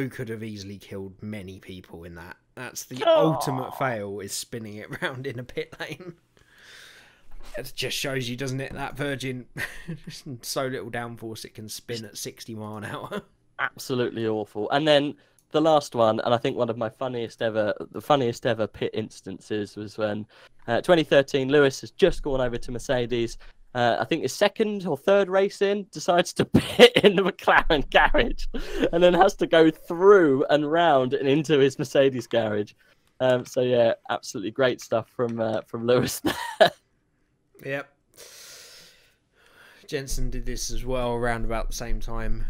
could have easily killed many people in that. That's the ultimate fail, is spinning it round in a pit lane. It just shows you, doesn't it, that Virgin, so little downforce it can spin at 60 mile an hour. Absolutely awful. And then the last one, and I think one of my funniest ever pit instances was when 2013 Lewis has just gone over to Mercedes. I think his second or third race in, decides to pit in the McLaren garage, and then has to go through and round and into his Mercedes garage. So yeah, absolutely great stuff from Lewis there. Yep. Jensen did this as well around about the same time.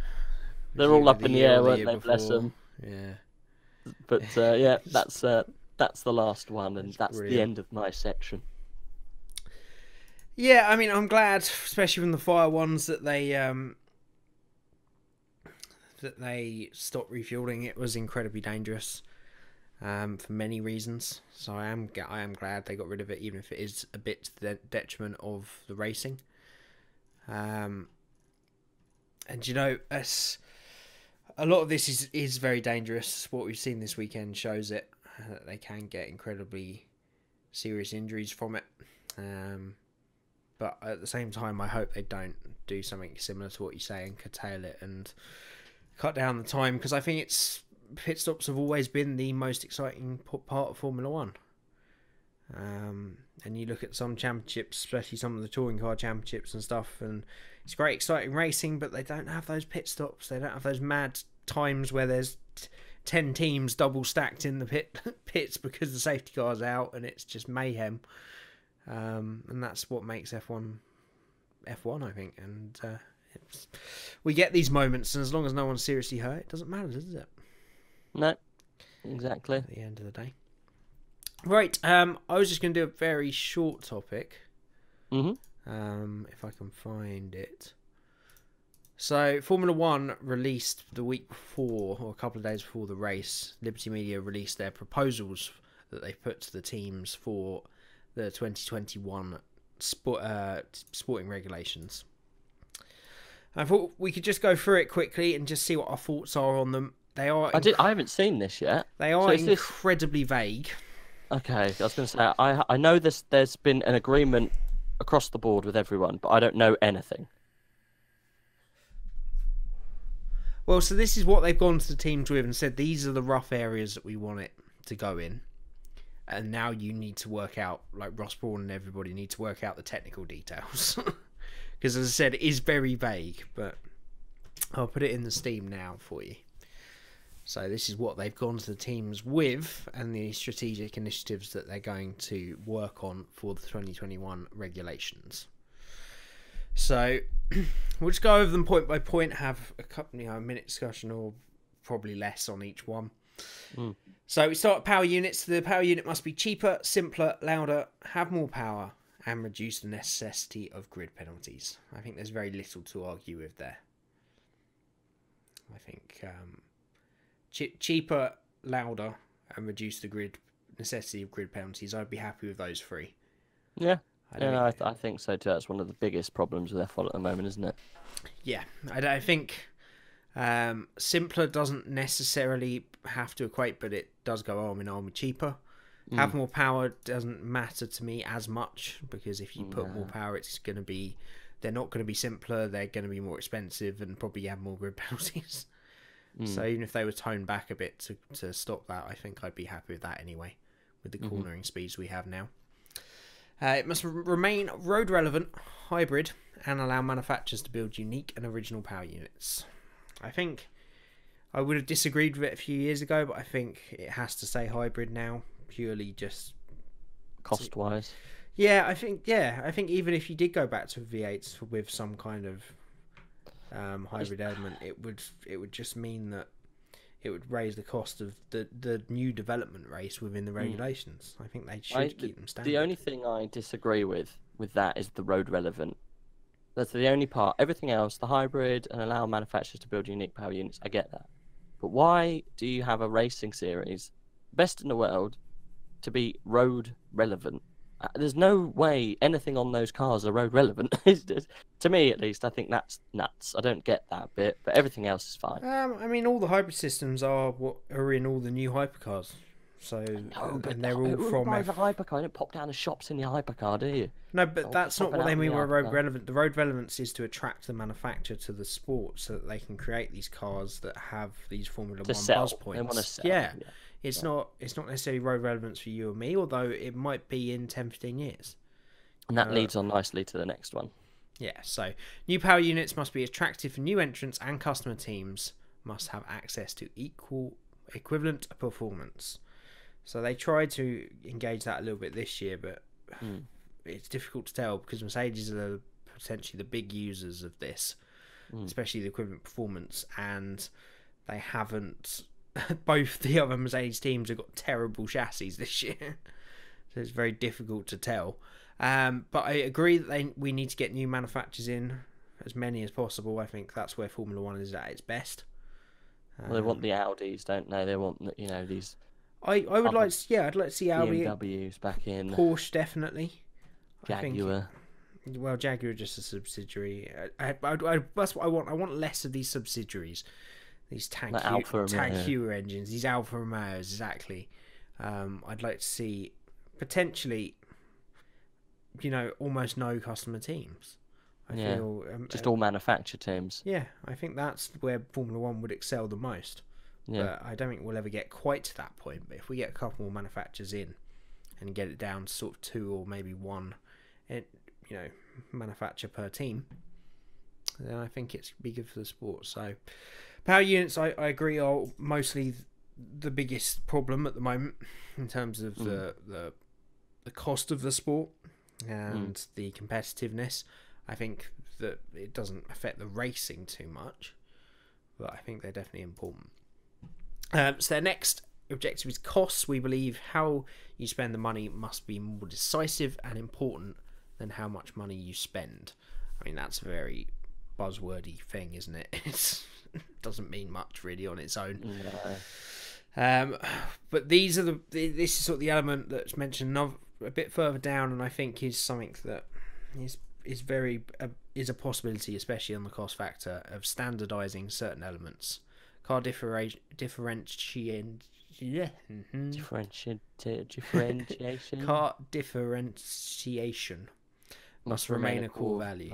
They're all up in the air, weren't they? Bless them. Yeah. But yeah, that's the last one, and that's brilliant. the end of my section. Yeah, I mean, I'm glad, especially from the fire ones, that they stopped refueling. It was incredibly dangerous for many reasons. So I am glad they got rid of it, even if it is a bit to the detriment of the racing. And you know, A lot of this is very dangerous. What we've seen this weekend shows it, that they can get incredibly serious injuries from it. But at the same time, I hope they don't do something similar to what you say and curtail it and cut down the time, because I think pit stops have always been the most exciting part of Formula One. And you look at some championships, especially some of the touring car championships and stuff, and it's great, exciting racing, but they don't have those pit stops. They don't have those mad times where there's 10 teams double stacked in the pits because the safety car's out, and it's just mayhem. And that's what makes F1, I think. And we get these moments, and as long as no one's seriously hurt, it doesn't matter, does it? No, exactly. At the end of the day. Right, I was just going to do a very short topic. If I can find it. So, Formula One released the week before, or a couple of days before the race, Liberty Media released their proposals that they put to the teams for the 2021 sporting regulations. I thought we could just go through it quickly and just see what our thoughts are on them. I haven't seen this yet. They are incredibly vague. Okay, I was going to say, I know there's been an agreement across the board with everyone, but I don't know anything. Well, so this is what they've gone to the teams with and said, these are the rough areas that we want it to go in. And now you need to work out, like Ross Brawn and everybody need to work out the technical details. Because as I said, it is very vague, but I'll put it in the Steam now for you. So this is what they've gone to the teams with and the strategic initiatives that they're going to work on for the 2021 regulations. So we'll just go over them point by point, have a couple, a minute discussion or probably less on each one. So we start with power units. The power unit must be cheaper, simpler, louder, have more power, and reduce the necessity of grid penalties. I think there's very little to argue with there. I think cheaper, louder, and reduce the necessity of grid penalties. I'd be happy with those three. Yeah. I think so too. That's one of the biggest problems with F1 at the moment, isn't it? Yeah, I think simpler doesn't necessarily have to equate, but it does go arm in arm with cheaper. Have more power doesn't matter to me as much, because if you put more power, they're not going to be simpler, they're going to be more expensive and probably have more grid penalties. So even if they were toned back a bit to stop that, I think I'd be happy with that anyway, with the cornering speeds we have now. It must remain road relevant, hybrid, and allow manufacturers to build unique and original power units. I think I would have disagreed with it a few years ago, but I think it has to say hybrid now, purely just cost-wise. I think even if you did go back to V8s with some kind of hybrid element, it would just mean that it would raise the cost of the new development race within the regulations. I think they should keep them standard. The only thing I disagree with that is the road relevant. That's the only part. Everything else, the hybrid and allow manufacturers to build unique power units, I get that. But why do you have a racing series, best in the world, to be road relevant? There's no way anything on those cars are road relevant. To me, at least, I think that's nuts. I don't get that bit, but everything else is fine. I mean, all the hybrid systems are what are in all the new hypercars. So, and they're all from the hypercar. You don't pop down the shops in your hypercar, do you? No, but that's not what they mean by road relevant. The road relevance is to attract the manufacturer to the sport so that they can create these cars that have these Formula 1 buzz points. They want to sell. Yeah. It's not necessarily road relevance for you or me, although it might be in 10-15 years. And that leads on nicely to the next one. Yeah, so new power units must be attractive for new entrants, and customer teams must have access to equivalent performance. So they tried to engage that a little bit this year, but it's difficult to tell because Mercedes are potentially the big users of this, especially the equivalent performance, and they haven't. Both the other Mercedes teams have got terrible chassis this year, so it's very difficult to tell. But I agree that we need to get new manufacturers in, as many as possible. I think that's where Formula 1 is at its best. Well, they want the Audis, don't they? They want these. I'd like to see Audi, BMWs back in. Porsche definitely. Jaguar. Well, Jaguar is just a subsidiary. That's what I want. I want less of these subsidiaries. these Like Alfa Romeo. Tank Heuer engines, these Alfa Romeos, exactly. I'd like to see potentially, almost no customer teams. I feel just all manufacturer teams. Yeah, I think that's where Formula One would excel the most. Yeah. But I don't think we'll ever get quite to that point. But if we get a couple more manufacturers in and get it down to sort of 2 or maybe 1, manufacturer per team, then I think it's be good for the sport. So power units, I agree, are mostly the biggest problem at the moment in terms of the cost of the sport and the competitiveness. I think that it doesn't affect the racing too much, but I think they're definitely important. So their next objective is costs. We believe how you spend the money must be more decisive and important than how much money you spend. I mean, that's a very buzzwordy thing, isn't it? It doesn't mean much really on its own. No. But this is sort of the element that's mentioned a bit further down, and I think is something that is a possibility, especially on the cost factor of standardizing certain elements. Car differentiation. Car differentiation must remain a core value.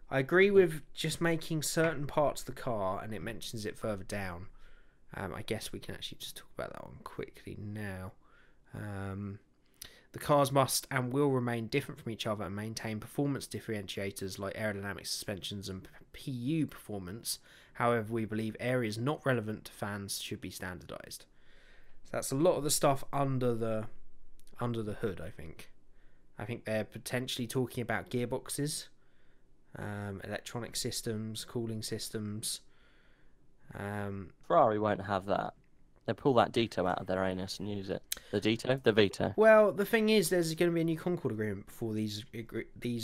I agree with just making certain parts of the car, and it mentions it further down. I guess we can actually just talk about that one quickly now. The cars must and will remain different from each other and maintain performance differentiators like aerodynamic suspensions and PU performance. However, we believe areas not relevant to fans should be standardised. So that's a lot of the stuff under the hood, I think. I think they're potentially talking about gearboxes, electronic systems, cooling systems. Ferrari won't have that. They'll pull that Dito out of their anus and use it. The Dito? The Vito. Well, the thing is, there's going to be a new Concord Agreement before these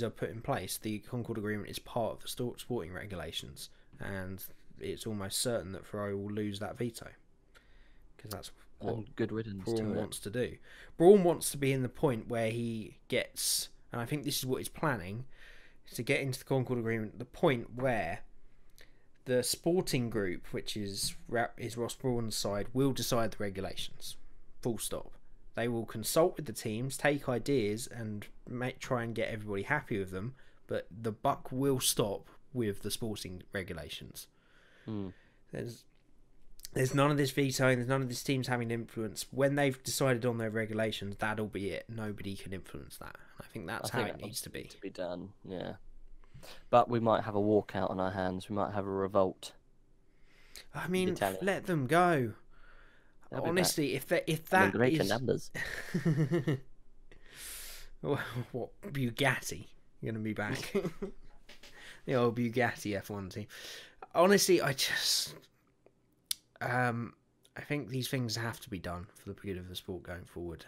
are put in place. The Concord Agreement is part of the sporting regulations, and it's almost certain that Ferrari will lose that veto. Because that's what good riddance Brawn to wants to do. Brawn wants to be in the point where he gets, and I think this is what he's planning, is to get into the Concord Agreement, the point where the sporting group, which is Ross Brawn's side, will decide the regulations. Full stop. They will consult with the teams, take ideas, and try and get everybody happy with them. But the buck will stop with the sporting regulations. There's none of this vetoing. There's none of this teams having influence. When they've decided on their regulations, that'll be it. Nobody can influence that. I think that's how it needs to be. To be done, yeah. But we might have a walkout on our hands. We might have a revolt. I mean, let them go. Honestly, if that is numbers. What, Bugatti? You're going to be back. The old Bugatti F1 team. Honestly, I think these things have to be done for the good of the sport going forward.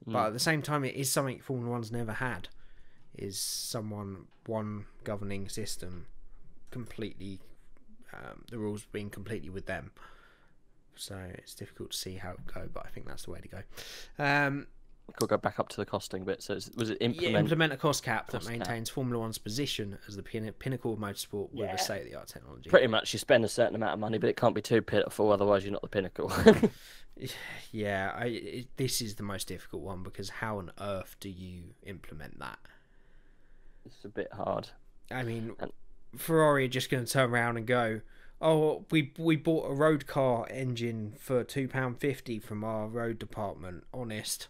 But at the same time, it is something Formula One's never had. Is one governing system completely, the rules being completely with them. So it's difficult to see how it go, but I think that's the way to go. We'll go back up to the costing bit. So was it implement a cost cap that maintains Formula One's position as the pinnacle of motorsport with a state-of-the-art technology. Pretty much, you spend a certain amount of money, but it can't be too pitiful, otherwise you're not the pinnacle. Yeah, this is the most difficult one, because how on earth do you implement that? It's a bit hard. I mean, Ferrari are just going to turn around and go, oh, we bought a road car engine for £2.50 from our road department. Honest.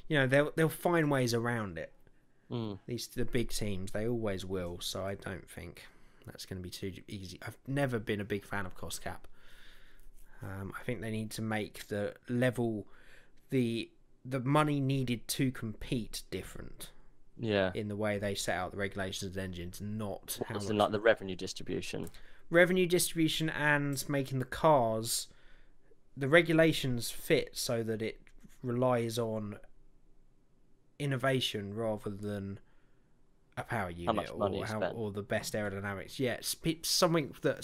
They'll find ways around it. The big teams, they always will. So I don't think that's going to be too easy. I've never been a big fan of cost cap. I think they need to make the level, the money needed to compete different. Yeah. In the way they set out the regulations of engines, not how much, like the revenue distribution. Revenue distribution and making the cars, the regulations fit so that it relies on innovation rather than a power unit or the best aerodynamics. Yeah, it's someone that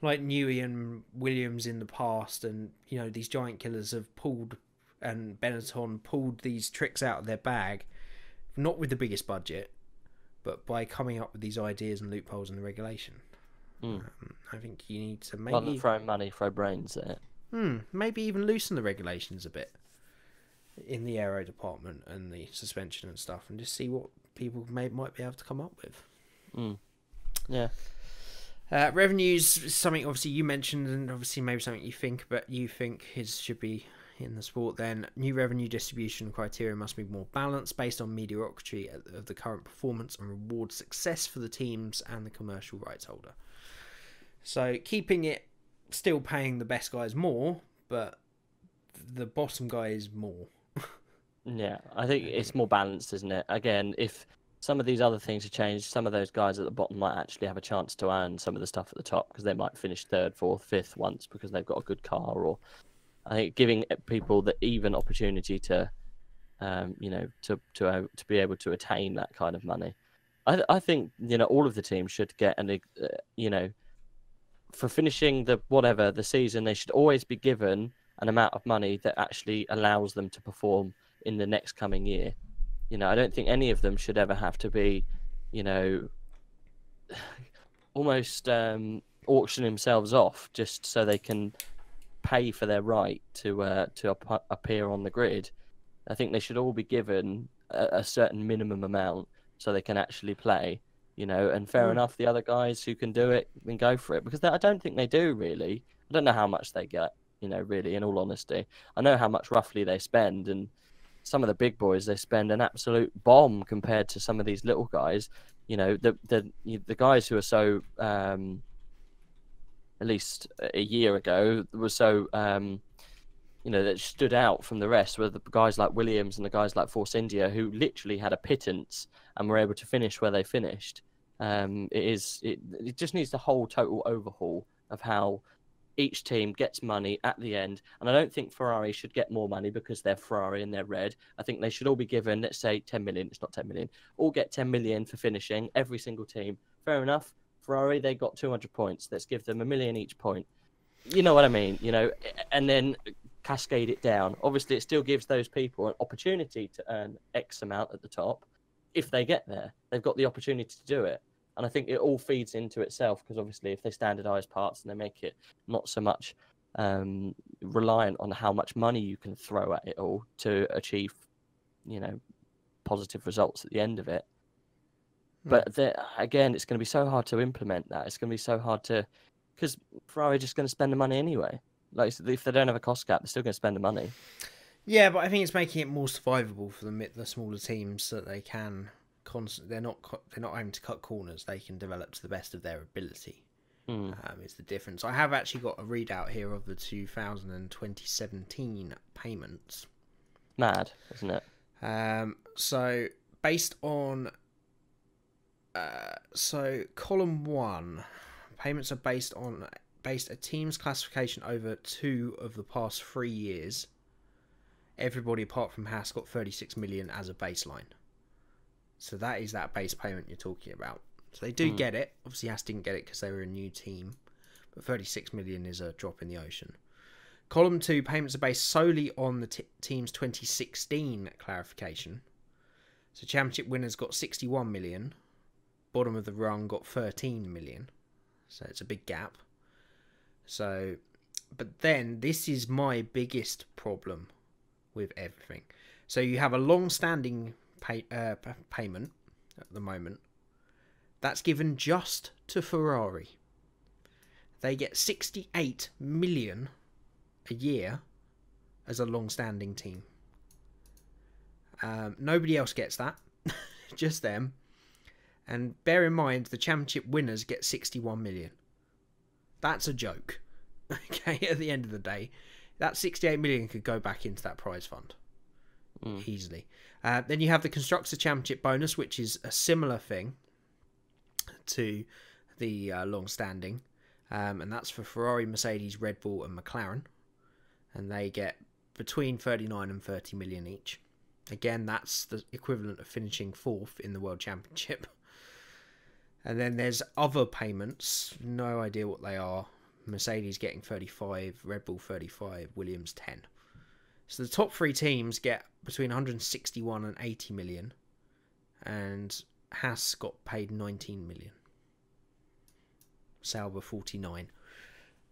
like Newey and Williams in the past, and these giant killers have pulled, and Benetton pulled these tricks out of their bag, not with the biggest budget, but by coming up with these ideas and loopholes in the regulation. Mm. I think you need to Rather than maybe, throwing money, throw brains at it. maybe even loosen the regulations a bit in the aero department and the suspension and stuff, and just see what people might be able to come up with. Mm. Yeah. Revenues is something obviously you mentioned, and obviously maybe something you think should be in the sport. Then new revenue distribution criteria must be more balanced based on mediocrity of the current performance and reward success for the teams and the commercial rights holder. So keeping it still paying the best guys more, but the bottom guy is more. Yeah, I think it's more balanced, isn't it? Again, if some of these other things have changed, some of those guys at the bottom might actually have a chance to earn some of the stuff at the top because they might finish third, fourth, fifth once because they've got a good car. Or I think giving people the even opportunity to, to be able to attain that kind of money. I think all of the teams should get for finishing the season, they should always be given an amount of money that actually allows them to perform in the next coming year. I don't think any of them should ever have to be, almost auction themselves off just so they can pay for their right to appear on the grid. I think they should all be given a certain minimum amount so they can actually play. And fair enough, the other guys who can do it, then go for it. Because I don't think they do, really. I don't know how much they get, really, in all honesty. I know how much roughly they spend, and some of the big boys, they spend an absolute bomb compared to some of these little guys. The guys who are so, at least a year ago, were so, that stood out from the rest were the guys like Williams and the guys like Force India, who literally had a pittance and were able to finish where they finished. It just needs a whole total overhaul of how each team gets money at the end. And I don't think Ferrari should get more money because they're Ferrari and they're red. I think they should all be given, let's say 10 million. It's not 10 million. All get 10 million for finishing, every single team. Fair enough. Ferrari, they got 200 points. Let's give them $1 million each point. You know what I mean? And then cascade it down. Obviously, it still gives those people an opportunity to earn X amount at the top. If they get there, they've got the opportunity to do it. And I think it all feeds into itself because obviously if they standardize parts and they make it not so much reliant on how much money you can throw at it all to achieve, positive results at the end of it. But again, it's going to be so hard to implement that. It's going to be so hard because Ferrari are just going to spend the money anyway. Like if they don't have a cost cap, they're still going to spend the money. Yeah, but I think it's making it more survivable for the smaller teams so that they can they're not having to cut corners. They can develop to the best of their ability. Is the difference. I have actually got a readout here of the 2017 payments. Mad, isn't it? So based on column 1, payments are based a team's classification over 2 of the past 3 years. Everybody apart from Haas got 36 million as a baseline. So that is that base payment you're talking about. So they do get it. Obviously Haas didn't get it because they were a new team. But 36 million is a drop in the ocean. Column 2, payments are based solely on the team's 2016 clarification. So championship winners got 61 million. Bottom of the rung got 13 million. So it's a big gap. So, but then this is my biggest problem with everything. So you have a long-standing payment at the moment that's given just to Ferrari. They get 68 million a year as a long-standing team. Nobody else gets that, just them. And bear in mind, the championship winners get 61 million. That's a joke. Okay, at the end of the day, that 68 million could go back into that prize fund easily. Then you have the Constructors' Championship bonus, which is a similar thing to the long-standing. And that's for Ferrari, Mercedes, Red Bull and McLaren. And they get between 39 and 30 million each. Again, that's the equivalent of finishing 4th in the World Championship. And then there's other payments. No idea what they are. Mercedes getting 35, Red Bull 35, Williams 10. So the top 3 teams get between 161 and 80 million. And Haas got paid 19 million. Sauber 49.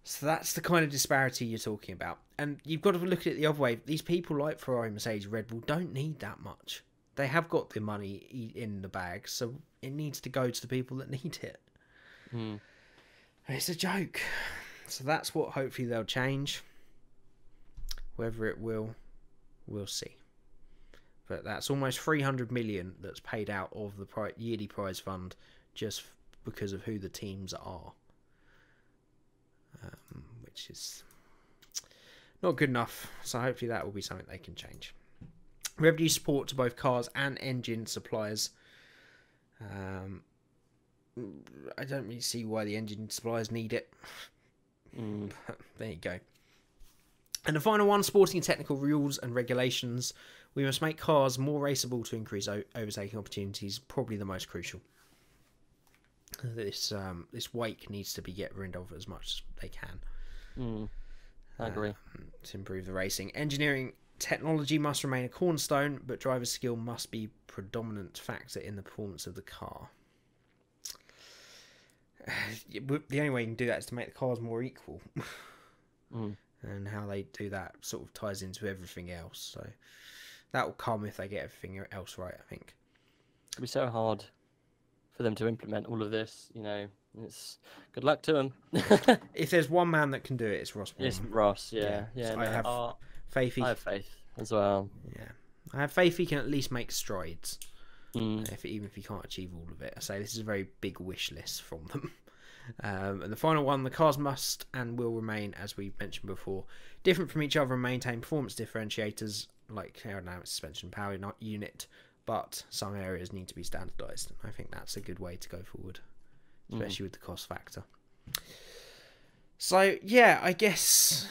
So that's the kind of disparity you're talking about. And you've got to look at it the other way. These people like Ferrari, Mercedes, Red Bull don't need that much. They have got the money in the bag, so it needs to go to the people that need it. Mm. It's a joke. So that's what hopefully they'll change. Whether it will, we'll see. But that's almost 300 million that's paid out of the yearly prize fund just because of who the teams are. Which is not good enough. So hopefully that will be something they can change. Revenue support to both cars and engine suppliers. I don't really see why the engine suppliers need it. But there you go. And the final one, sporting and technical rules and regulations. We must make cars more raceable to increase overtaking opportunities. Probably the most crucial. This wake needs to be get rid of as much as they can. I agree. To improve the racing. Engineering technology must remain a cornerstone, but driver skill must be a predominant factor in the performance of the car. The only way you can do that is to make the cars more equal. And how they do that sort of ties into everything else. So that will come if they get everything else right, I think. It'll be so hard for them to implement all of this, It's good luck to them. If there's one man that can do it, it's Ross Brawn. It's Ross, yeah. So I have faith. I have faith as well. Yeah, I have faith he can at least make strides. Mm. Even if he can't achieve all of it. I say this is a very big wish list from them. And the final one, the cars must and will remain, as we mentioned before, different from each other and maintain performance differentiators like aerodynamic suspension, power unit, but some areas need to be standardised. I think that's a good way to go forward, especially with the cost factor. So, yeah, I guess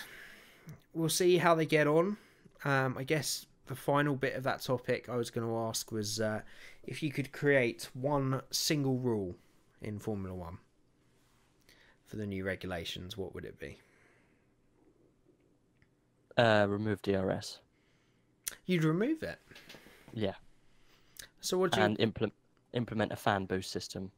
we'll see how they get on. I guess the final bit of that topic I was going to ask was if you could create one single rule in Formula One for the new regulations, what would it be? Remove DRS. You'd remove it? Yeah. So what do you... And implement a fan boost system.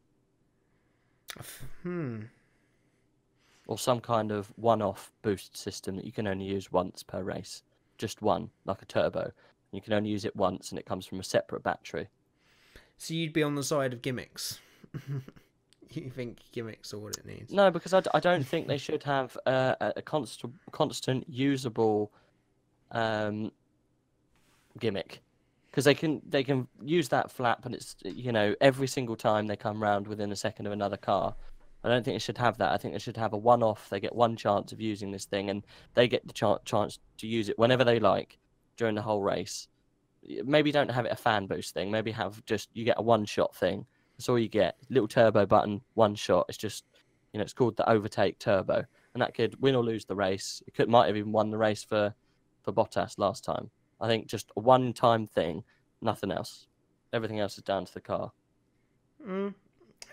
Or some kind of one-off boost system that you can only use once per race. Just one, like a turbo. You can only use it once and it comes from a separate battery. So you'd be on the side of gimmicks? You think gimmicks are what it needs? No, because I don't think they should have a constant usable gimmick. Because they can use that flap and it's, every single time they come round within a second of another car. I don't think it should have that. I think they should have a one-off. They get one chance of using this thing and they get the chance to use it whenever they like during the whole race. Maybe don't have it a fan boost thing. Maybe have you get a one-shot thing. That's all you get. Little turbo button, one shot. It's just, it's called the overtake turbo. And that could win or lose the race. Might have even won the race for Bottas last time. I think just a one-time thing, nothing else. Everything else is down to the car.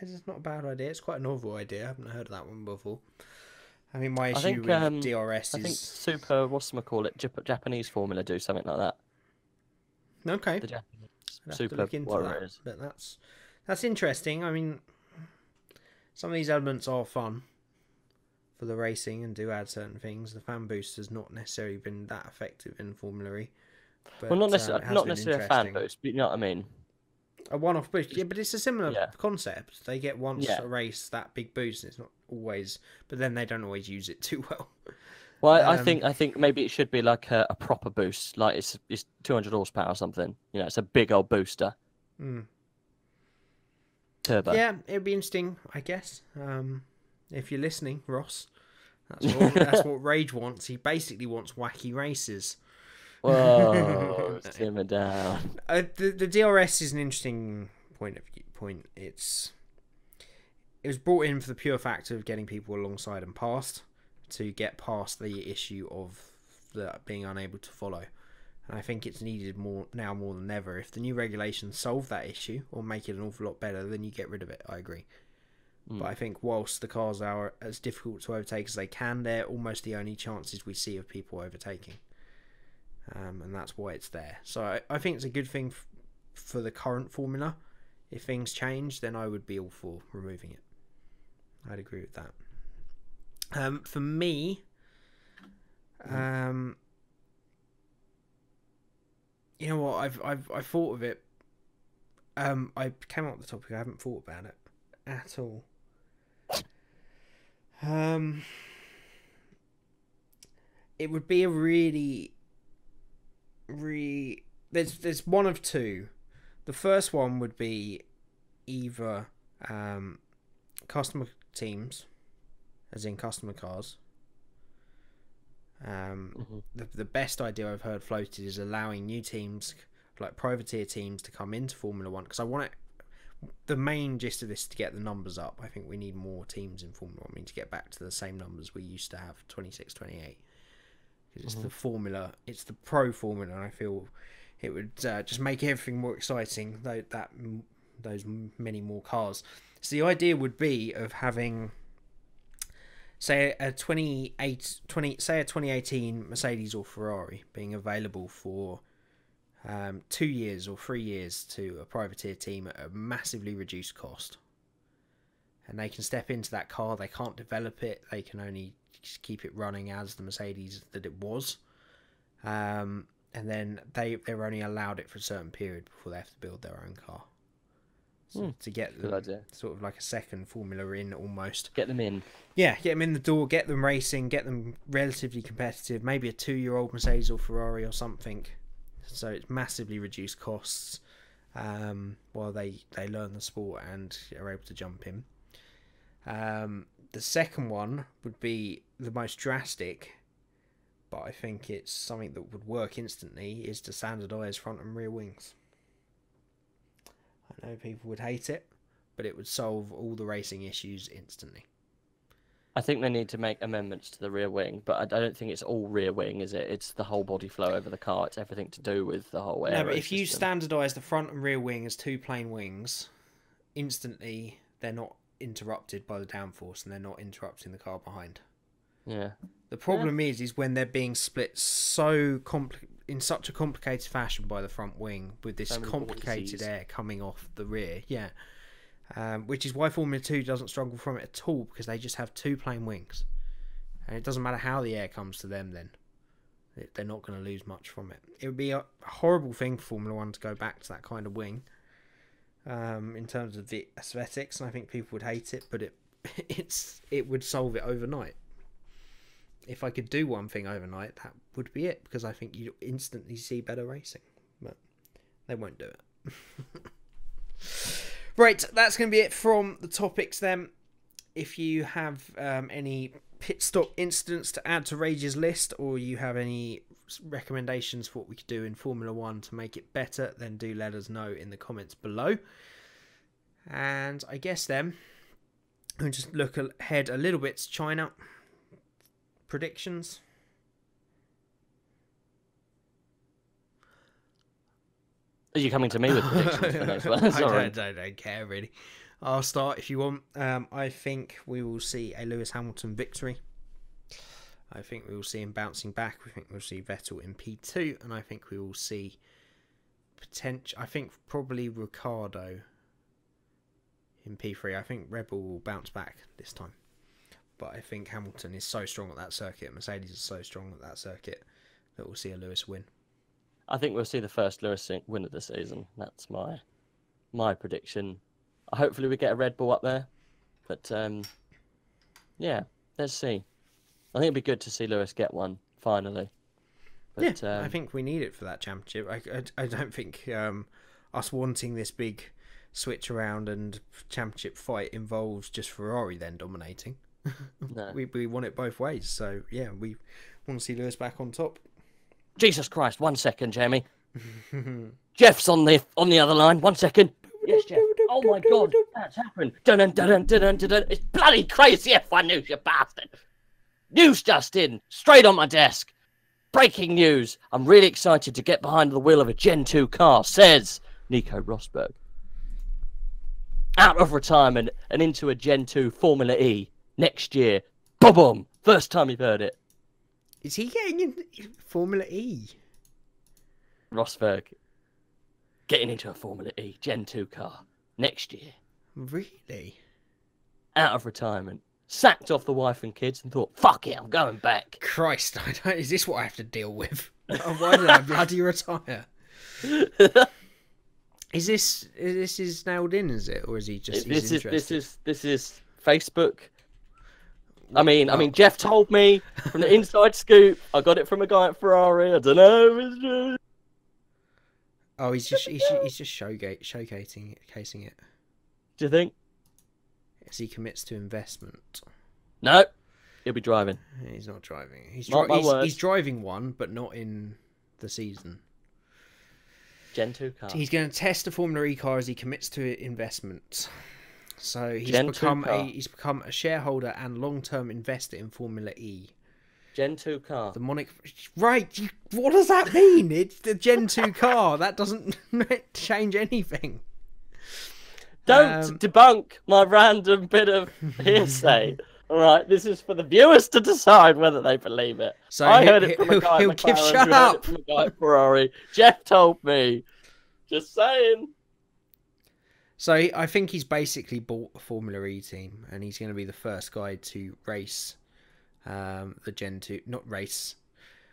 It's not a bad idea. It's quite a novel idea. I haven't heard of that one before. I mean, my issue with DRS is... I think super, Japanese Formula do something like that. Okay. The Japanese super, whatever it is. But that's interesting. I mean, some of these elements are fun for the racing and do add certain things. The fan boost has not necessarily been that effective in Formula E. But, well, not necessarily a fan boost, but you know what I mean. A one-off boost, yeah, but it's a similar concept. They get once a race that big boost, and it's not always, but then they don't always use it too well. Well, I think maybe it should be like a proper boost, like it's 200 horsepower or something. It's a big old booster. Turbo. Yeah, it'd be interesting, I guess. If you're listening, Ross, that's what Rage wants. He basically wants wacky races. Whoa, simmer down. The DRS is an interesting point. It was brought in for the pure fact of getting people alongside and past, to get past the issue of being unable to follow. And I think it's needed more than ever. If the new regulations solve that issue or make it an awful lot better, then you get rid of it. I agree. But I think whilst the cars are as difficult to overtake as they can, they're almost the only chances we see of people overtaking. And that's why it's there. So I think it's a good thing for the current formula. If things change, then I would be all for removing it. I'd agree with that. For me, you know what? I've thought of it. I came up with the topic. I haven't thought about it at all. It would be a there's one of two. The first one would be either customer teams, as in customer cars. The best idea I've heard floated is allowing new teams, like privateer teams, to come into Formula One, because I want it. The main gist of this is to get the numbers up. I think we need more teams in Formula One. I mean, to get back to the same numbers we used to have, 26, 28. It's the formula, it's the pro formula, and I feel it would just make everything more exciting. Those many more cars. So the idea would be of having, say a 2018 Mercedes or Ferrari being available for 2 years or 3 years to a privateer team at a massively reduced cost, and they can step into that car. They can't develop it. They can only just keep it running as the Mercedes that it was, and then they're only allowed it for a certain period before they have to build their own car. So to get them sort of like a second formula in, almost get them in. Yeah, get them in the door, get them racing, get them relatively competitive. Maybe a 2-year-old Mercedes or Ferrari or something. So it's massively reduced costs while they learn the sport and are able to jump in. The second one would be the most drastic, but I think it's something that would work instantly, is to standardise front and rear wings. I know people would hate it, but it would solve all the racing issues instantly. I think they need to make amendments to the rear wing, but I don't think it's all rear wing, is it? It's the whole body flow over the car. It's everything to do with the whole aero No, but if you system. standardise the front and rear wing as two plain wings, instantly they're not interrupted by the downforce and they're not interrupting the car behind. Yeah. The problem is when they're being split in such a complicated fashion by the front wing, with this complicated air coming off the rear. Yeah. Which is why Formula 2 doesn't struggle from it at all, because they just have two plain wings. And it doesn't matter how the air comes to them then. They're not going to lose much from it. It would be a horrible thing for Formula 1 to go back to that kind of wing in terms of the aesthetics, and I think people would hate it, but it would solve it overnight. If I could do one thing overnight, that would be it, because I think you'd instantly see better racing. But they won't do it. Right, that's going to be it from the topics then. If you have any pit stop incidents to add to Rage's list, or you have any recommendations for what we could do in Formula 1 to make it better, then do let us know in the comments below. And I guess then we'll just look ahead a little bit to China. Predictions? Are you coming to me with predictions for next one? I don't care really. I'll start if you want. I think we will see a Lewis Hamilton victory. I think we will see him bouncing back. We think we'll see Vettel in P2, and I think we will see I think probably Ricciardo in P3. I think Red Bull will bounce back this time. But I think Hamilton is so strong at that circuit, Mercedes is so strong at that circuit, that we'll see a Lewis win. I think we'll see the first Lewis win of the season. That's my prediction. Hopefully we get a Red Bull up there. But, yeah, let's see. I think it'd be good to see Lewis get one, finally. But, yeah, I think we need it for that championship. I don't think us wanting this big switch around and championship fight involves just Ferrari then dominating. No. We want it both ways. So, yeah, we want to see Lewis back on top. Jesus Christ, 1 second, Jamie. Jeff's on the other line. 1 second. Yes, Jeff. Oh my God, that's happened. Dun dun dun dun dun dun. It's bloody crazy F1 news, you bastard. News just in, straight on my desk. Breaking news. I'm really excited to get behind the wheel of a Gen 2 car, says Nico Rosberg. Out of retirement and into a Gen 2 Formula E next year. Boom! First time you've heard it. Is he getting in Formula E? Rosberg getting into a Formula E Gen 2 car next year. Really? Out of retirement. sacked off the wife and kids, and thought, "Fuck it, I'm going back." Christ, is this what I have to deal with? Why did I bloody retire? Is this nailed in? Is it, or is he just? This interested? is Facebook. I mean, Jeff told me from the inside scoop. I got it from a guy at Ferrari. I don't know if it's true. Oh, he's just showcasing it. Do you think? As he commits to investment. No, he'll be driving. He's not driving. He's driving one, but not in the season. Gen 2 car. He's going to test a Formula E car as he commits to investment. So he's become a shareholder and long-term investor in Formula E. Gen 2 car. The right? What does that mean? It's the Gen 2 car. That doesn't change anything. Don't debunk my random bit of hearsay. All right, this is for the viewers to decide whether they believe it. So I heard it from a guy at McLaren, shut up. Heard it from a guy at Ferrari. Jeff told me. Just saying. So I think he's basically bought a Formula E team, and he's going to be the first guy to race the Gen 2, not race.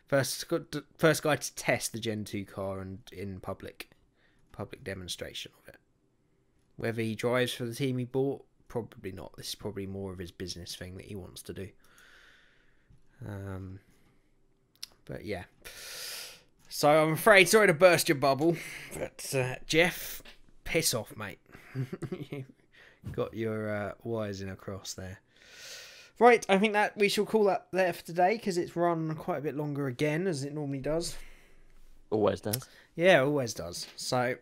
First guy to test the Gen 2 car and in public demonstration of it. Whether he drives for the team he bought, probably not. This is probably more of his business thing that he wants to do. But yeah. So I'm afraid, sorry to burst your bubble, but Jeff, piss off, mate. You got your wires in a cross there. Right, I think that we shall call that there for today, because it's run quite a bit longer again, as it normally does. Always does. Yeah, always does. So,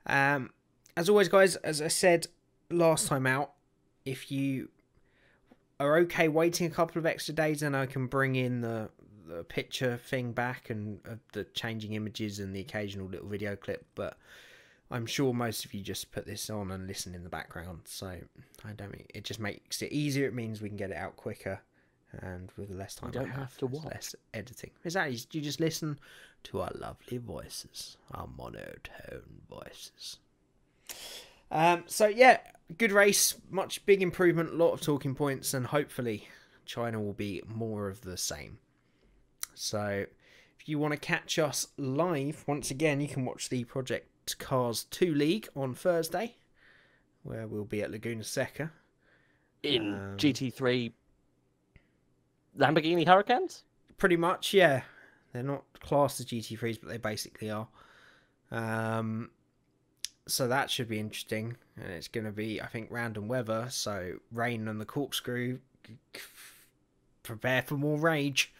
as always, guys, as I said last time out, if you are okay waiting a couple of extra days, then I can bring in the picture thing back and the changing images and the occasional little video clip, but I'm sure most of you just put this on and listen in the background, so it just makes it easier. It means we can get it out quicker and with less time. You don't have to watch. Less editing. Exactly. You just listen to our lovely voices, our monotone voices. So yeah, good race, much big improvement, a lot of talking points, and hopefully China will be more of the same. So if you want to catch us live, once again, you can watch the Project Cars 2 League on Thursday, where we'll be at Laguna Seca. In GT3 Lamborghini Hurricanes? Pretty much, yeah. They're not classed as GT3s, but they basically are. So that should be interesting. And it's going to be, I think, random weather. So rain and the corkscrew. Prepare for more rage.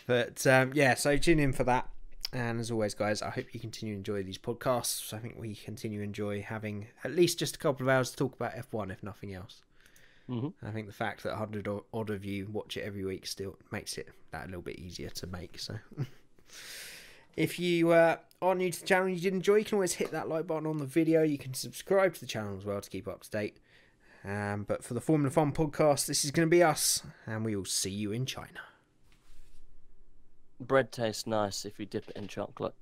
But yeah, so tune in for that. And as always, guys, I hope you continue to enjoy these podcasts. I think we continue to enjoy having at least just a couple of hours to talk about F1, if nothing else. I think the fact that 100 odd of you watch it every week still makes it that a little bit easier to make. So if you are new to the channel and you did enjoy, you can always hit that like button on the video. You can subscribe to the channel as well to keep up to date. But for the Formula Fun podcast, this is going to be us, and we will see you in China. Bread tastes nice if you dip it in chocolate.